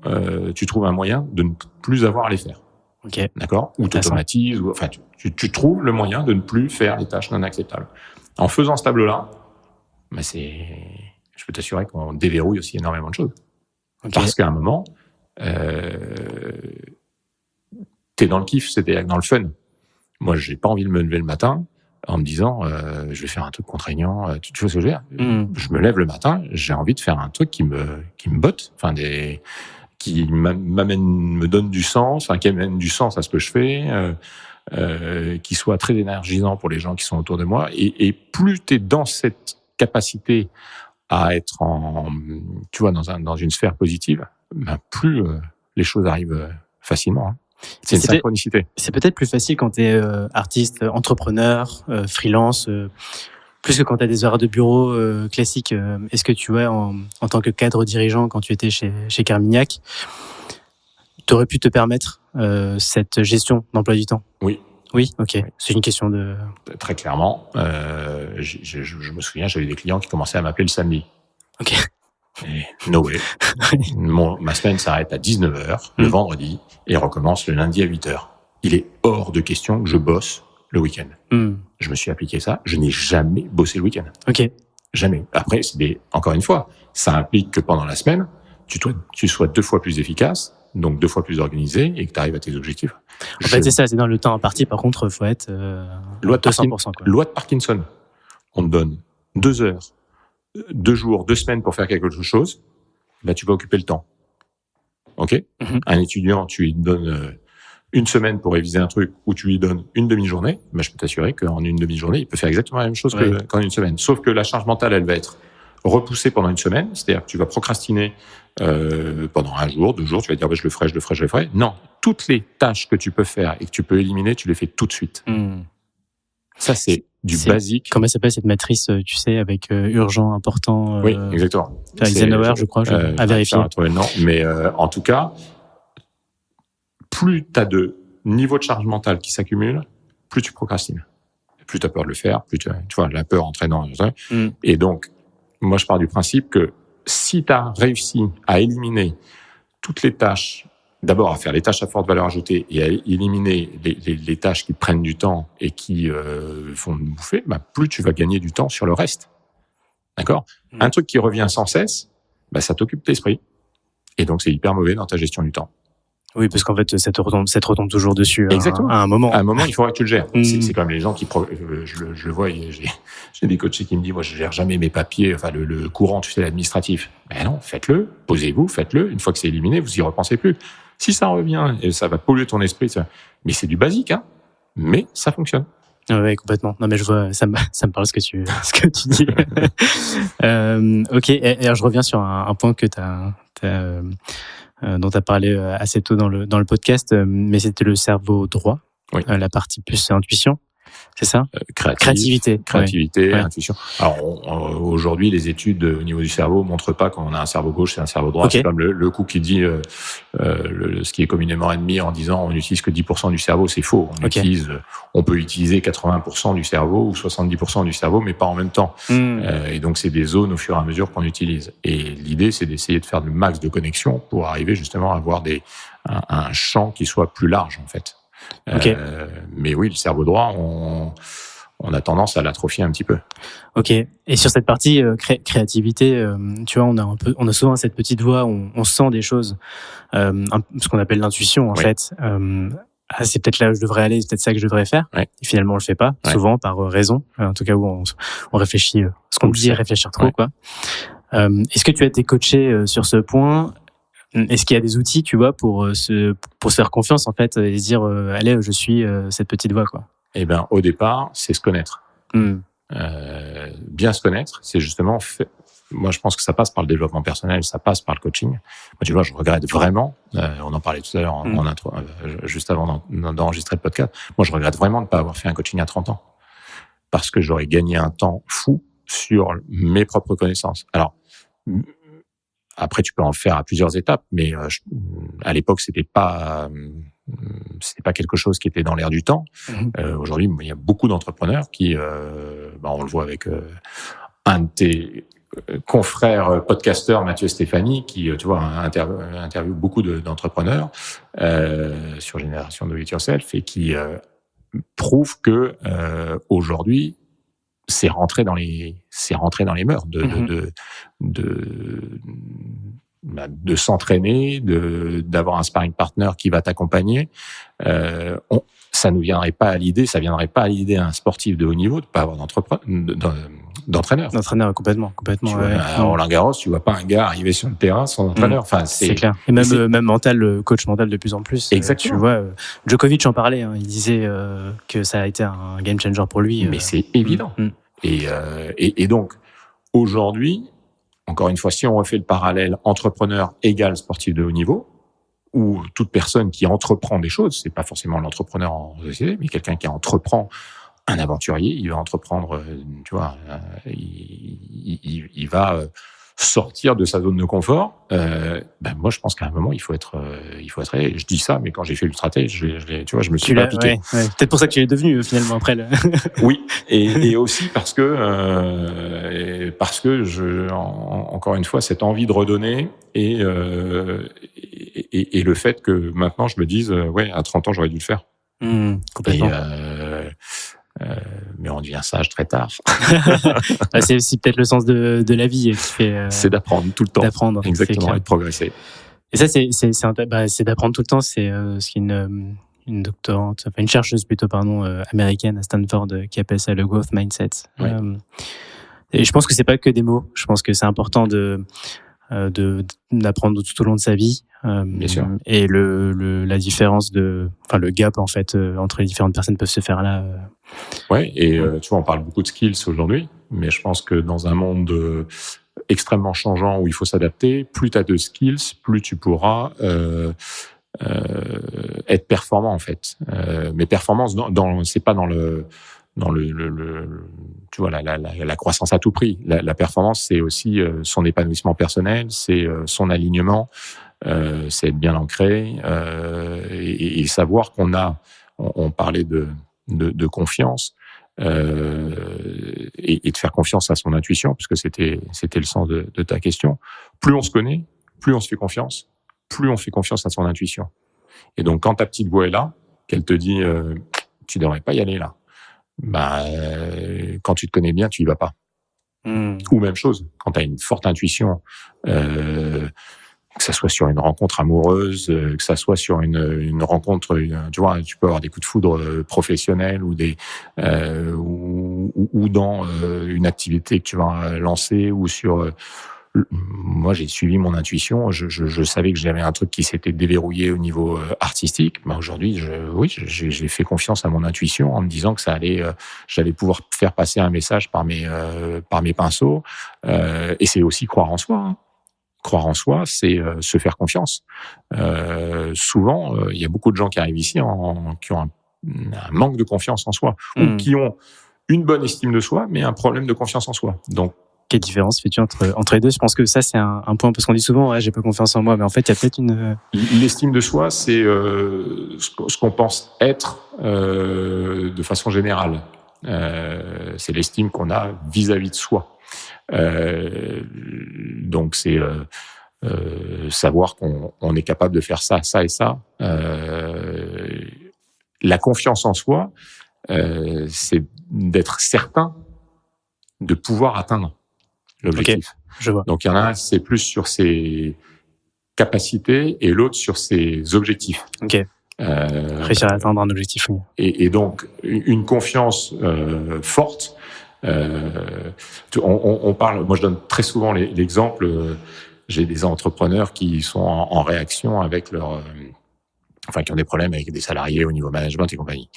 tu trouves un moyen de ne plus avoir à les faire. Okay. D'accord. Ou tu automatises, ou enfin tu trouves le moyen de ne plus faire les tâches non acceptables. En faisant ce tableau-là, je peux t'assurer qu'on déverrouille aussi énormément de choses. Okay. Parce qu'à un moment, t'es dans le kiff, c'est-à-dire dans le fun. Moi, j'ai pas envie de me lever le matin en me disant je vais faire un truc contraignant. Tu vois ce que je veux dire? Je me lève le matin, j'ai envie de faire un truc qui me botte, enfin qui me donne du sens, enfin qui amène du sens à ce que je fais, qui soit très énergisant pour les gens qui sont autour de moi. Et plus t'es dans cette capacité à être tu vois, dans une sphère positive, plus les choses arrivent facilement. Hein. C'est une synchronicité. C'est peut-être plus facile quand tu es artiste, entrepreneur, freelance, plus que quand tu as des horaires de bureau classiques. Est-ce que tu vois, en tant que cadre dirigeant, quand tu étais chez Carmignac, tu aurais pu te permettre cette gestion d'emploi du temps? Oui. Oui, ok. Oui. C'est une question de... Très clairement. Je me souviens, j'avais des clients qui commençaient à m'appeler le samedi. Ok. Et no way. Ma semaine s'arrête à 19h le vendredi et recommence le lundi à 8h. Il est hors de question que je bosse le week-end. Je me suis appliqué ça. Je n'ai jamais bossé le week-end. Ok. Jamais. Après, encore une fois, ça implique que pendant la semaine, tu sois 2 fois plus efficace, donc 2 fois plus organisé et que tu arrives à tes objectifs. En fait, c'est ça, c'est dans le temps imparti. Par contre, il faut être loi de 200%. Quoi. Loi de Parkinson. On te donne 2 heures, 2 jours, 2 semaines pour faire quelque chose. Là, tu vas occuper le temps. OK? Un étudiant, tu lui donnes une semaine pour réviser un truc ou tu lui donnes une demi-journée. Ben, je peux t'assurer qu'en une demi-journée, il peut faire exactement la même chose qu'en une semaine. Sauf que la charge mentale, elle va être repoussée pendant une semaine. C'est-à-dire que tu vas procrastiner pendant 1 jour, 2 jours. Tu vas dire, je le ferai. Non. Toutes les tâches que tu peux faire et que tu peux éliminer, tu les fais tout de suite. Ça, c'est basique. Comment s'appelle cette matrice, tu sais, avec urgent, important Oui, exactement. Eisenhower, je crois, à vérifier. Non, mais en tout cas, plus tu as de niveau de charge mentale qui s'accumule, plus tu procrastines. Plus tu as peur de le faire, plus tu vois, la peur entraînant. Et donc, moi, je pars du principe que si tu as réussi à éliminer toutes les tâches, d'abord à faire les tâches à forte valeur ajoutée et à éliminer les tâches qui prennent du temps et qui font bouffer, plus tu vas gagner du temps sur le reste. D'accord ? Un truc qui revient sans cesse, ça t'occupe l'esprit. Et donc, c'est hyper mauvais dans ta gestion du temps. Oui, parce qu'en fait, ça te retombe toujours dessus. Exactement. À un moment. À un moment, il faudra que tu le gères. C'est comme les gens qui, je le vois, j'ai des coachs qui me disent, moi, je gère jamais mes papiers, enfin, le courant, tu sais, l'administratif. Ben non, faites-le, posez-vous, faites-le. Une fois que c'est éliminé, vous y repensez plus. Si ça revient, et ça va polluer ton esprit, mais c'est du basique, hein. Mais ça fonctionne. Oui, complètement. Non, mais je vois, ça me parle ce que tu dis. Ok. Et alors, je reviens sur un point que dont tu as parlé assez tôt dans le podcast, mais c'était le cerveau droit, la partie plus intuition, c'est ça? Créativité, intuition. Alors aujourd'hui, les études au niveau du cerveau montrent pas qu'on a un cerveau gauche et un cerveau droit. C'est comme le coup qui dit ce qui est communément admis en disant on n'utilise que 10% du cerveau, c'est faux. On peut utiliser 80% du cerveau ou 70% du cerveau, mais pas en même temps. Et donc c'est des zones au fur et à mesure qu'on utilise. Et l'idée, c'est d'essayer de faire le max de connexions pour arriver justement à avoir un champ qui soit plus large en fait. Mais oui, le cerveau droit, on a tendance à l'atrophier un petit peu. Ok. Et sur cette partie créativité, tu vois, on a souvent cette petite voix où on sent des choses, ce qu'on appelle l'intuition en fait. C'est peut-être là où je devrais aller, c'est peut-être ça que je devrais faire. Et finalement, on le fait pas, souvent par raison. En tout cas, où on réfléchit, ce qu'on dit, réfléchir trop, quoi. Est-ce que tu as été coaché sur ce point? Est-ce qu'il y a des outils, tu vois, pour se faire confiance, en fait, et se dire, allez, je suis cette petite voix, quoi? Eh ben, au départ, c'est se connaître. Bien se connaître, c'est justement moi, je pense que ça passe par le développement personnel, ça passe par le coaching. Moi, tu vois, je regrette vraiment, on en parlait tout à l'heure en intro, juste avant d'enregistrer le podcast. Moi, je regrette vraiment de ne pas avoir fait un coaching à 30 ans. Parce que j'aurais gagné un temps fou sur mes propres connaissances. Alors, après, tu peux en faire à plusieurs étapes, mais à l'époque, c'était pas quelque chose qui était dans l'air du temps. Aujourd'hui, il y a beaucoup d'entrepreneurs qui, on le voit avec un de tes confrères podcasteurs, Mathieu Stéphanie, qui, tu vois, interviewe beaucoup d'entrepreneurs sur Génération Do It Yourself et qui prouve que aujourd'hui, c'est rentré dans les mœurs de s'entraîner, d'avoir un sparring partner qui va t'accompagner. Ça ne viendrait pas à l'idée, à un sportif de haut niveau de pas avoir d'entraîneur. D'entraîneur, complètement. À Roland-Garros, tu vois pas un gars arriver sur le terrain sans entraîneur. Enfin, c'est clair. Et même mental, coach mental de plus en plus. Exactement. Tu vois, Djokovic en parlait. Il disait que ça a été un game changer pour lui. Mais c'est évident. Et donc, aujourd'hui, encore une fois, si on refait le parallèle entrepreneur égale sportif de haut niveau, ou toute personne qui entreprend des choses, c'est pas forcément l'entrepreneur en société, mais quelqu'un qui entreprend, un aventurier, il va entreprendre, tu vois, il va sortir de sa zone de confort. Moi, je pense qu'à un moment, il faut être. Je dis ça, mais quand j'ai fait l'ultra-trail, tu vois, je me suis pas appliqué. Ouais. Peut-être pour ça que tu es devenu finalement après. Oui, et aussi parce que encore une fois, cette envie de redonner et le fait que maintenant, je me dise, à 30 ans, j'aurais dû le faire. Complètement. Mais on devient sage très tard. C'est aussi peut-être le sens de la vie qui fait. C'est d'apprendre tout le temps. D'apprendre. Exactement, et de progresser. Et ça, c'est d'apprendre tout le temps. C'est ce qui est une doctorante, enfin une chercheuse plutôt, américaine à Stanford qui appelle ça le growth mindset. Ouais. Et je pense que c'est pas que des mots. Je pense que c'est important d'apprendre tout au long de sa vie. Bien sûr. Et la différence le gap en fait entre les différentes personnes peuvent se faire là. Ouais, et tu vois, on parle beaucoup de skills aujourd'hui, mais je pense que dans un monde extrêmement changeant où il faut s'adapter, plus tu as de skills, plus tu pourras être performant en fait. Mais performance c'est pas dans le tu vois, la croissance à tout prix. La performance, c'est aussi son épanouissement personnel, c'est son alignement, c'est être bien ancré et savoir on parlait de confiance et de faire confiance à son intuition, puisque c'était le sens de ta question. Plus on se connaît, plus on se fait confiance, plus on fait confiance à son intuition. Et donc, quand ta petite voix est là, qu'elle te dit tu devrais pas y aller là, quand tu te connais bien, tu y vas pas. Ou même chose, quand tu as une forte intuition, que ça soit sur une rencontre amoureuse, que ça soit sur une rencontre, tu vois, tu peux avoir des coups de foudre professionnels ou ou dans une activité que tu vas lancer ou sur. Moi, j'ai suivi mon intuition. Je savais que j'avais un truc qui s'était déverrouillé au niveau artistique. Aujourd'hui, j'ai fait confiance à mon intuition en me disant que j'allais pouvoir faire passer un message par mes pinceaux. Et c'est aussi croire en soi. Hein. Croire en soi, c'est se faire confiance. Souvent, il y a beaucoup de gens qui arrivent ici qui ont un manque de confiance en soi ou qui ont une bonne estime de soi, mais un problème de confiance en soi. Donc, quelle différence fais-tu entre les deux? Je pense que ça, c'est un point, parce qu'on dit souvent, j'ai pas confiance en moi, mais en fait, il y a peut-être L'estime de soi, c'est ce qu'on pense être de façon générale. C'est l'estime qu'on a vis-à-vis de soi. Donc, c'est savoir qu'on est capable de faire ça, ça et ça. La confiance en soi, c'est d'être certain de pouvoir atteindre l'objectif. Okay, je vois. Donc, il y en a un, c'est plus sur ses capacités et l'autre sur ses objectifs. Ok. Réussir à atteindre un objectif. Et donc, une confiance forte. On parle. Moi, je donne très souvent l'exemple. J'ai des entrepreneurs qui sont en réaction avec qui ont des problèmes avec des salariés au niveau management et compagnie.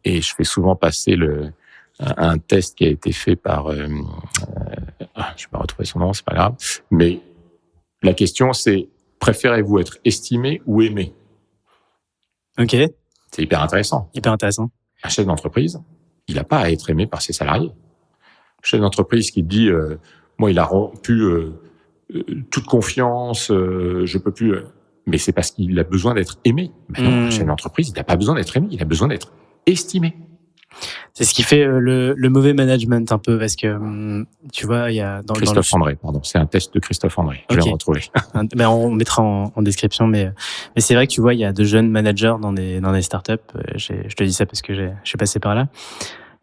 Et je fais souvent passer un test qui a été fait par, je vais pas retrouver son nom, c'est pas grave. Mais la question, c'est préférez-vous être estimé ou aimé? Ok. C'est hyper intéressant. Hyper intéressant. Un chef d'entreprise, il n'a pas à être aimé par ses salariés. Un chef d'entreprise qui dit, moi, il a rompu toute confiance, je peux plus. Mais c'est parce qu'il a besoin d'être aimé. Non, un chef d'entreprise, il n'a pas besoin d'être aimé, il a besoin d'être estimé. C'est ce qui fait le mauvais management un peu, parce que tu vois, il y a Christophe André, pardon, c'est un test de Christophe André. Je vais le retrouver. On mettra en description, mais c'est vrai que tu vois, il y a de jeunes managers dans des startups. Je te dis ça parce que je suis passé par là.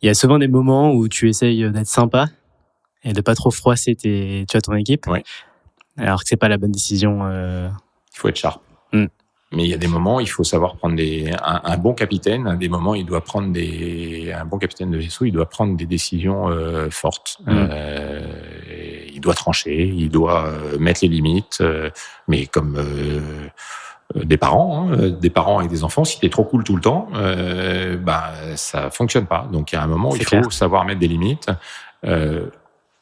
Il y a souvent des moments où tu essayes d'être sympa et de pas trop froisser ton équipe. Ouais. Alors que c'est pas la bonne décision. Il faut être sharp. Mais il y a des moments, il faut savoir prendre un bon capitaine. À des moments, il doit prendre un bon capitaine de vaisseau, il doit prendre des décisions fortes. Il doit trancher, il doit mettre les limites. Mais comme des parents avec des enfants, si t'es trop cool tout le temps, ça fonctionne pas. Donc il y a un moment où il faut savoir mettre des limites.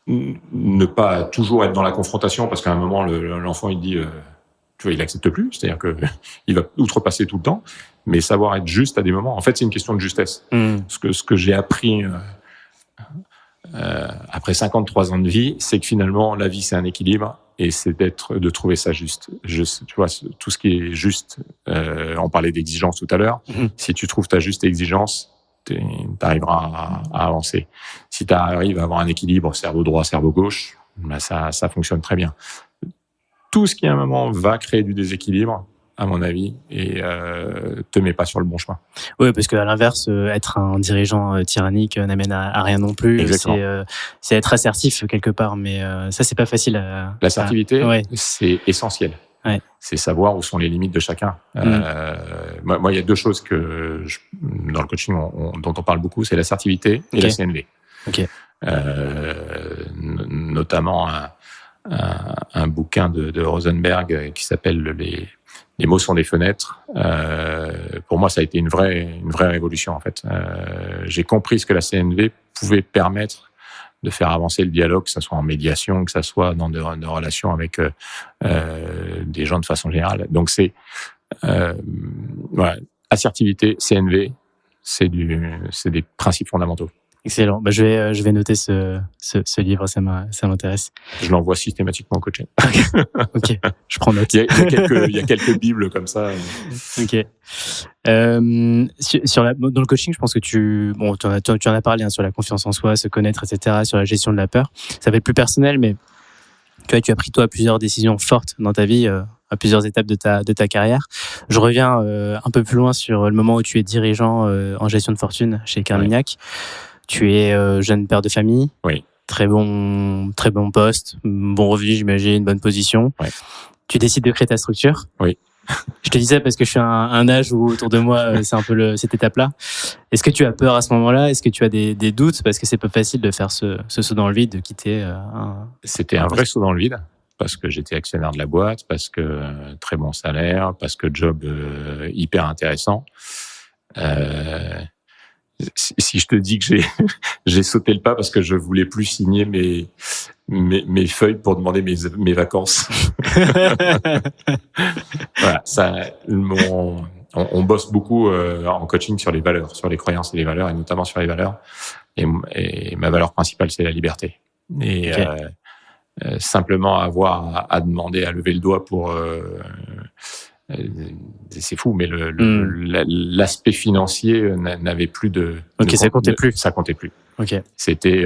Ne pas toujours être dans la confrontation, parce qu'à un moment l'enfant il dit tu vois, il accepte plus, c'est-à-dire que il va outrepasser tout le temps, mais savoir être juste à des moments. En fait, c'est une question de justesse. Ce que j'ai appris après 53 ans de vie, c'est que finalement, la vie, c'est un équilibre et c'est de trouver ça juste. Tu vois, tout ce qui est juste, on parlait d'exigence tout à l'heure. Si tu trouves ta juste exigence, t'arriveras à avancer. Si tu arrives à avoir un équilibre cerveau droit, cerveau gauche, ben ça fonctionne très bien. Tout ce qui à un moment va créer du déséquilibre, à mon avis, et te met pas sur le bon chemin. Oui, parce qu'à l'inverse, être un dirigeant tyrannique n'amène à rien non plus. C'est être assertif quelque part, mais ça, c'est pas facile. L'assertivité, c'est essentiel. Ouais. C'est savoir où sont les limites de chacun. Moi, il y a deux choses dans le coaching dont on parle beaucoup, c'est l'assertivité et la CNV. Notamment un bouquin de Rosenberg qui s'appelle Les mots sont des fenêtres. Pour moi, ça a été une vraie révolution en fait. J'ai compris ce que la CNV pouvait permettre de faire avancer le dialogue, que ça soit en médiation, que ça soit dans des relations avec des gens de façon générale. Donc c'est assertivité, CNV, c'est des principes fondamentaux. Excellent. Bah, je vais noter ce livre, ça m'intéresse. Je l'envoie systématiquement au coaching. Ok, je prends note. Il y a quelques bibles comme ça. Ok. Dans le coaching, je pense que tu en as parlé sur la confiance en soi, se connaître, etc., sur la gestion de la peur. Ça va être plus personnel, mais tu as pris toi plusieurs décisions fortes dans ta vie, à plusieurs étapes de ta carrière. Je reviens un peu plus loin sur le moment où tu es dirigeant en gestion de fortune chez Carmignac. Tu es jeune père de famille. Oui. Très bon poste, bon revenu, j'imagine, bonne position. Oui. Tu décides de créer ta structure. Oui. Je te dis ça parce que je suis un âge où autour de moi, c'est un peu cette étape-là. Est-ce que tu as peur à ce moment-là? Est-ce que tu as des doutes? Parce que c'est pas facile de faire ce saut dans le vide, de quitter C'était un vrai saut dans le vide. Parce que j'étais actionnaire de la boîte, parce que très bon salaire, parce que job hyper intéressant. Si je te dis que j'ai sauté le pas parce que je voulais plus signer mes feuilles pour demander mes vacances. Voilà, ça, on bosse beaucoup en coaching sur les valeurs, sur les croyances et les valeurs, et notamment sur les valeurs. Et ma valeur principale, c'est la liberté. Et simplement avoir à demander à lever le doigt pour c'est fou, mais l'aspect financier n'avait plus de. Ça comptait plus. Ça comptait plus. Ok. C'était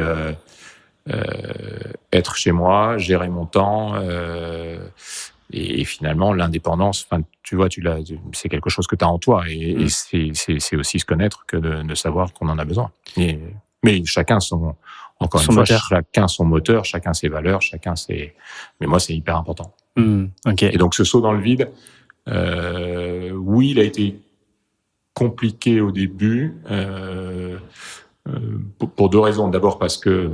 être chez moi, gérer mon temps, et finalement l'indépendance. Enfin, tu vois, c'est quelque chose que tu as en toi, et c'est aussi se connaître que de savoir qu'on en a besoin. Mais chacun son moteur, chacun ses valeurs, Mais moi, c'est hyper important. Okay. Et donc, ce saut dans le vide. Oui, il a été compliqué au début pour deux raisons. D'abord parce que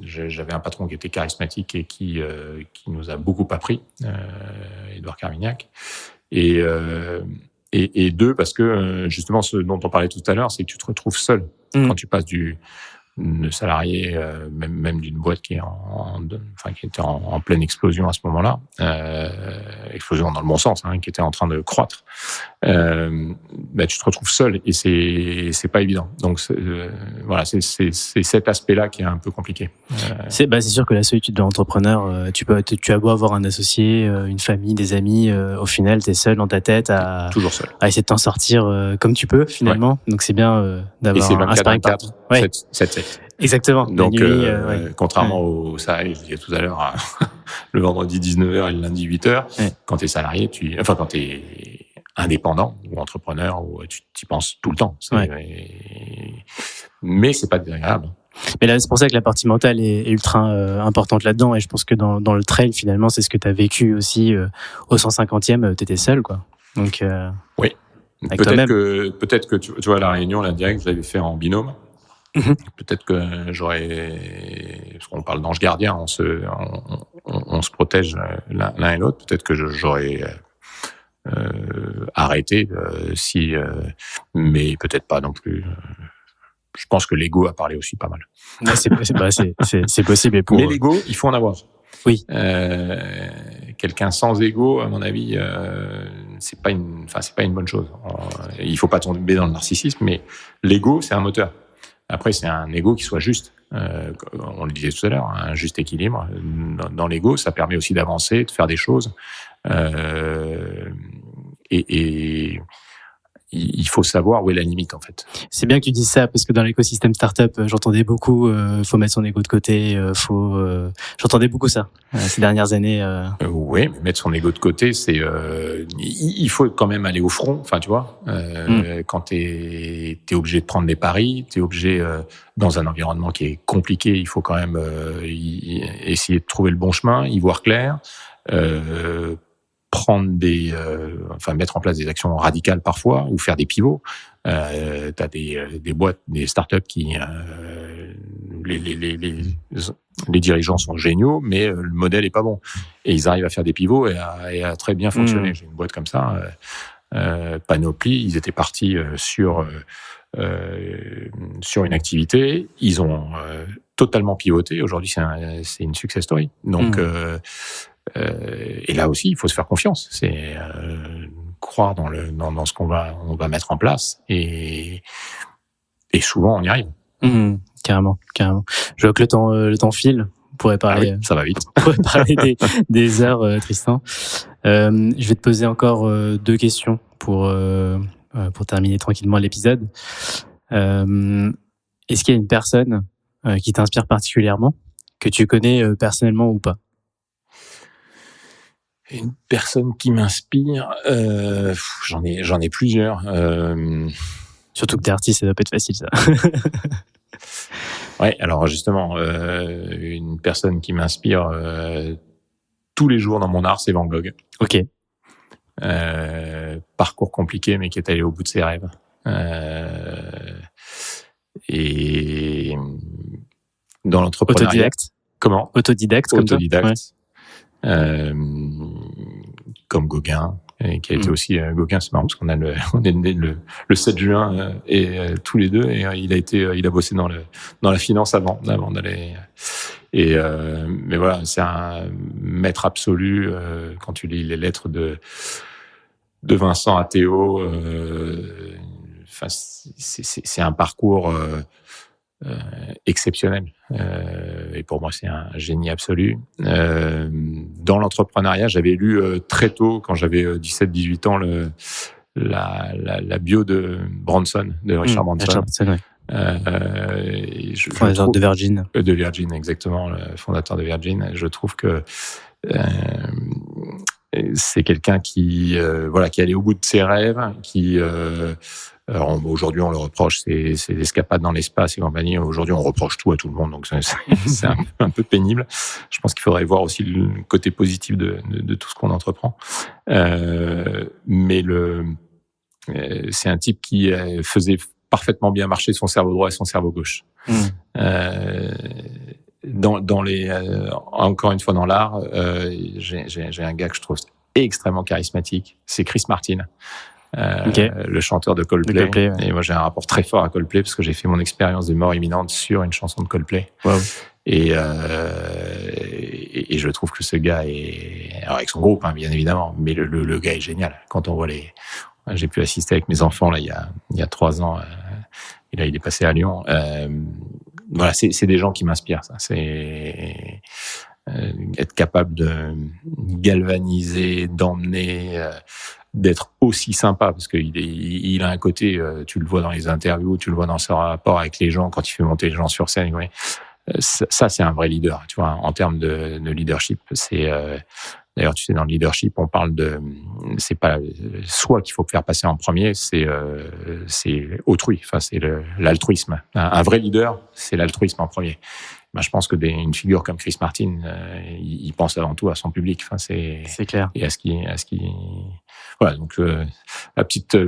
j'avais un patron qui était charismatique et qui nous a beaucoup appris, Édouard Carmignac. Et deux, parce que justement, ce dont on parlait tout à l'heure, c'est que tu te retrouves seul quand tu passes du salarié, même d'une boîte qui était en pleine explosion à ce moment-là, explosion dans le bon sens, qui était en train de croître. Tu te retrouves seul et c'est pas évident. Donc voilà, c'est cet aspect-là qui est un peu compliqué. C'est sûr que la solitude de l'entrepreneur, tu as beau avoir un associé, une famille, des amis, au final t'es seul dans ta tête toujours seul, à essayer de t'en sortir comme tu peux finalement. Ouais. Donc c'est bien d'avoir un sparring partner. 7. Exactement. Donc, contrairement au salarié, je disais tout à l'heure, le vendredi 19h et le lundi 8h, quand tu es salarié, quand tu es indépendant ou entrepreneur, tu y penses tout le temps. Mais c'est pas désagréable. Mais là, c'est pour ça que la partie mentale est ultra importante là-dedans. Et je pense que dans le trail, finalement, c'est ce que tu as vécu aussi au 150e, tu étais seul, quoi. Donc, oui. Peut-être que tu vois, la réunion, la direct, je l'avais fait en binôme. Peut-être que parce qu'on parle d'ange gardien, on se protège l'un et l'autre. Peut-être que j'aurais arrêté mais peut-être pas non plus. Je pense que l'ego a parlé aussi pas mal. C'est possible. Mais l'ego, il faut en avoir. Oui. quelqu'un sans ego, à mon avis, c'est pas une bonne chose. Il faut pas tomber dans le narcissisme, mais l'ego, c'est un moteur. Après, c'est un ego qui soit juste. On le disait tout à l'heure, un juste équilibre. Dans l'ego, ça permet aussi d'avancer, de faire des choses. Et il faut savoir où est la limite, en fait. C'est bien que tu dises ça, parce que dans l'écosystème startup, j'entendais beaucoup, faut mettre son ego de côté, j'entendais beaucoup ça, ces dernières années. Oui, mais mettre son ego de côté, c'est, il faut quand même aller au front, enfin, tu vois, quand t'es obligé de prendre des paris, t'es obligé, dans un environnement qui est compliqué, il faut quand même, essayer de trouver le bon chemin, y voir clair, prendre mettre en place des actions radicales parfois, ou faire des pivots. T'as des boîtes, des startups qui, les dirigeants sont géniaux, mais le modèle est pas bon. Et ils arrivent à faire des pivots et à très bien fonctionner. J'ai une boîte comme ça, Panoply, ils étaient partis sur une activité, ils ont totalement pivoté. Aujourd'hui, c'est une success story. Donc, et là aussi, il faut se faire confiance. C'est croire dans ce qu'on va mettre en place, et souvent on y arrive. Carrément. Je vois que le temps file. On pourrait parler. Ça va vite. On pourrait parler des heures, Tristan. Je vais te poser encore 2 questions pour terminer tranquillement l'épisode. Est-ce qu'il y a une personne qui t'inspire particulièrement, que tu connais personnellement ou pas? Une personne qui m'inspire, j'en ai plusieurs. Surtout que t'es artiste, ça doit pas être facile, ça. Ouais, alors justement, une personne qui m'inspire tous les jours dans mon art, c'est Van Gogh. Ok. Parcours compliqué, mais qui est allé au bout de ses rêves. Et dans l'entrepreneuriat. Autodidacte. Comment? Autodidacte, comme toi. Autodidacte. Comme Gauguin, qui a été aussi Gauguin, c'est marrant parce qu'on est né le 7 juin et tous les deux, et il a bossé dans la finance avant d'aller. Et mais voilà, c'est un maître absolu. Quand tu lis les lettres de Vincent à Théo, enfin c'est un parcours exceptionnel. Et pour moi, c'est un génie absolu. Dans l'entrepreneuriat, j'avais lu très tôt, quand j'avais 17-18 ans, la bio de Branson, de Richard Branson. Richard Branson, ouais. Fondateur de Virgin. De Virgin, exactement, le fondateur de Virgin. Je trouve que c'est quelqu'un qui allait au bout de ses rêves, qui alors aujourd'hui on le reproche ses escapades dans l'espace et compagnie. Aujourd'hui on reproche tout à tout le monde, donc c'est un peu pénible. Je pense qu'il faudrait voir aussi le côté positif de tout ce qu'on entreprend. Mais c'est un type qui faisait parfaitement bien marcher son cerveau droit et son cerveau gauche. Encore une fois dans l'art, j'ai un gars que je trouve extrêmement charismatique, c'est Chris Martin. Le chanteur de Coldplay. Ouais. Et moi, j'ai un rapport très fort à Coldplay parce que j'ai fait mon expérience de mort imminente sur une chanson de Coldplay. Wow. Et je trouve que ce gars alors avec son groupe, hein, bien évidemment, mais le gars est génial. Quand on voit j'ai pu assister avec mes enfants, là, il y a 3 ans, et là, il est passé à Lyon. Voilà, c'est des gens qui m'inspirent, ça. C'est être capable de galvaniser, d'emmener, d'être aussi sympa, parce qu'il a un côté, tu le vois dans les interviews, tu le vois dans son rapport avec les gens, quand il fait monter les gens sur scène. Ouais. Ça, c'est un vrai leader, tu vois, en termes de leadership. C'est d'ailleurs, tu sais, dans le leadership, on parle c'est pas soi qu'il faut faire passer en premier, c'est autrui. Enfin, c'est l'altruisme. Un vrai leader, c'est l'altruisme en premier. Je pense que une figure comme Chris Martin, il pense avant tout à son public. Enfin, c'est clair. Et à ce qui voilà. Donc, la petite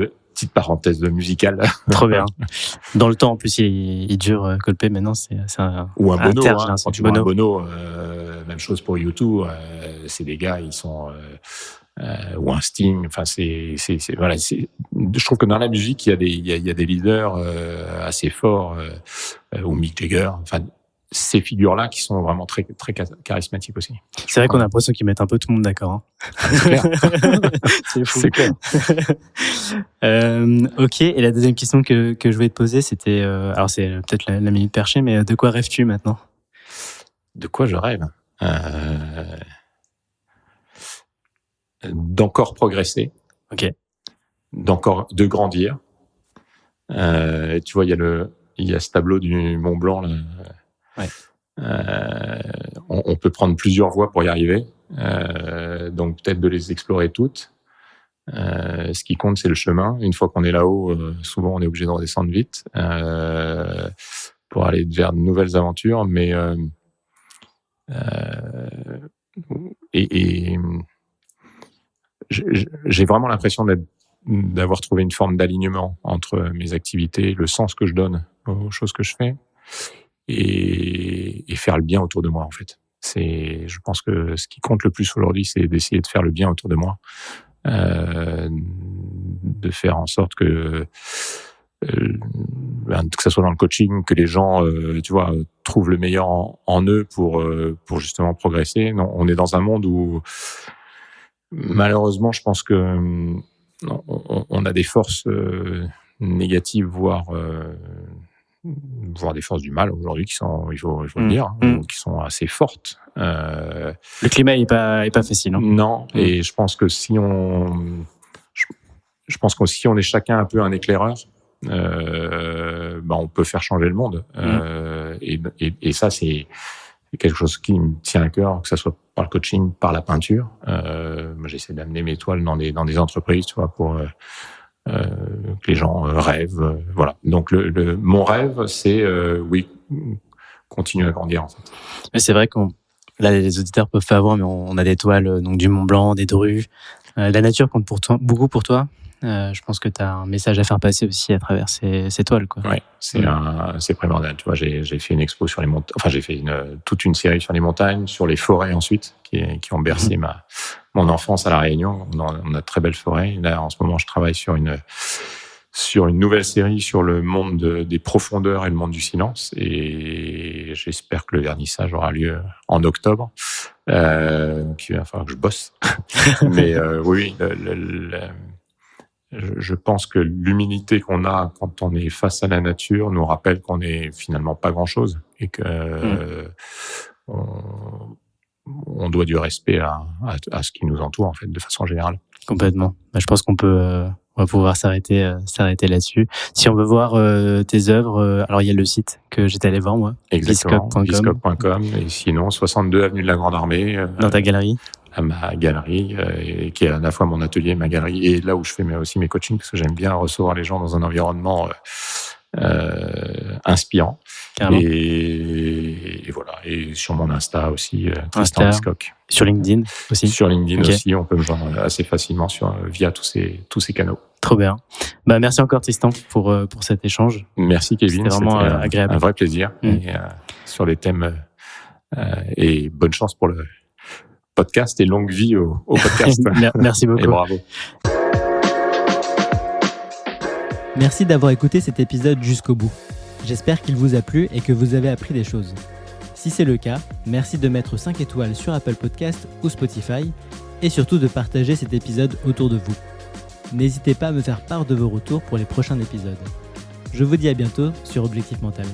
parenthèse musicale. Trop bien. Dans le temps, en plus, il dure Coldplay. Maintenant, c'est un. Ou un Bono. Quand tu vois un Bono, même chose pour U2. C'est des gars, ils sont. Ou un Sting. Enfin, voilà. Je trouve que dans la musique, il y a des leaders assez forts. Ou Mick Jagger. Enfin. ces figures-là qui sont vraiment très, très charismatiques aussi. C'est vrai qu'on a l'impression qu'ils mettent un peu tout le monde d'accord. Hein. C'est clair. C'est fou. C'est clair. Ok, et la deuxième question que je voulais te poser, c'était, alors c'est peut-être la minute perchée, mais de quoi rêves-tu maintenant? De quoi je rêve? D'encore progresser. Ok. De grandir. Tu vois, il y a ce tableau du Mont Blanc là. Ouais. On peut prendre plusieurs voies pour y arriver, donc peut-être de les explorer toutes. Ce qui compte, c'est le chemin. Une fois qu'on est là-haut, souvent on est obligé de redescendre vite pour aller vers de nouvelles aventures. Mais j'ai vraiment l'impression d'avoir trouvé une forme d'alignement entre mes activités, le sens que je donne aux choses que je fais et faire le bien autour de moi, en fait. Je pense que ce qui compte le plus aujourd'hui, c'est d'essayer de faire le bien autour de moi, de faire en sorte que ça soit dans le coaching, que les gens, tu vois, trouvent le meilleur en eux pour justement progresser. Non, on est dans un monde où, malheureusement, je pense que on a des forces négatives, voire des forces du mal aujourd'hui qui sont, il faut le dire, qui sont assez fortes. Le climat est pas facile. Hein. Non, et je pense que si on est chacun un peu un éclaireur, on peut faire changer le monde. Et ça, c'est quelque chose qui me tient à cœur, que ça soit par le coaching, par la peinture. Moi, j'essaie d'amener mes toiles dans des entreprises, tu vois, pour que les gens rêvent. Voilà. Donc, mon rêve, c'est continuer à grandir, en fait. Mais c'est vrai là, les auditeurs peuvent pas voir, mais on a des toiles donc du Mont Blanc, des drues. La nature compte beaucoup pour toi. Je pense que tu as un message à faire passer aussi à travers ces toiles, quoi. Ouais, c'est primordial. Tu vois, j'ai fait une expo sur les montagnes. Enfin, j'ai fait toute une série sur les montagnes, sur les forêts ensuite, qui ont bercé mon enfance à La Réunion. On a de très belles forêts. Là, en ce moment, je travaille sur une nouvelle série sur le monde des profondeurs et le monde du silence. Et j'espère que le vernissage aura lieu en octobre. Il va falloir que je bosse. Mais oui, je pense que l'humilité qu'on a quand on est face à la nature nous rappelle qu'on n'est finalement pas grand-chose et que on doit du respect à ce qui nous entoure, en fait, de façon générale. Complètement. Je pense qu'on va pouvoir s'arrêter là-dessus. Si on veut voir tes œuvres, alors il y a le site que j'étais allé voir, moi. Exactement, biscope.com. Et sinon, 62 avenue de la Grande Armée. Dans ta galerie. À ma galerie, qui est à la fois mon atelier, ma galerie, et là où je fais aussi mes coachings, parce que j'aime bien recevoir les gens dans un environnement inspirant. Et voilà. Et sur mon Insta aussi, Tristan Biscoc. Sur LinkedIn aussi. Sur LinkedIn aussi, on peut me joindre assez facilement via tous ces canaux. Trop bien. Merci encore, Tristan, pour cet échange. Merci, Kevin. C'était vraiment agréable. Un vrai plaisir. Et, sur les thèmes et bonne chance pour le podcast et longue vie au podcast. Merci beaucoup. Et bravo. Merci d'avoir écouté cet épisode jusqu'au bout. J'espère qu'il vous a plu et que vous avez appris des choses. Si c'est le cas, merci de mettre 5 étoiles sur Apple Podcast ou Spotify et surtout de partager cet épisode autour de vous. N'hésitez pas à me faire part de vos retours pour les prochains épisodes. Je vous dis à bientôt sur Objectif Mental.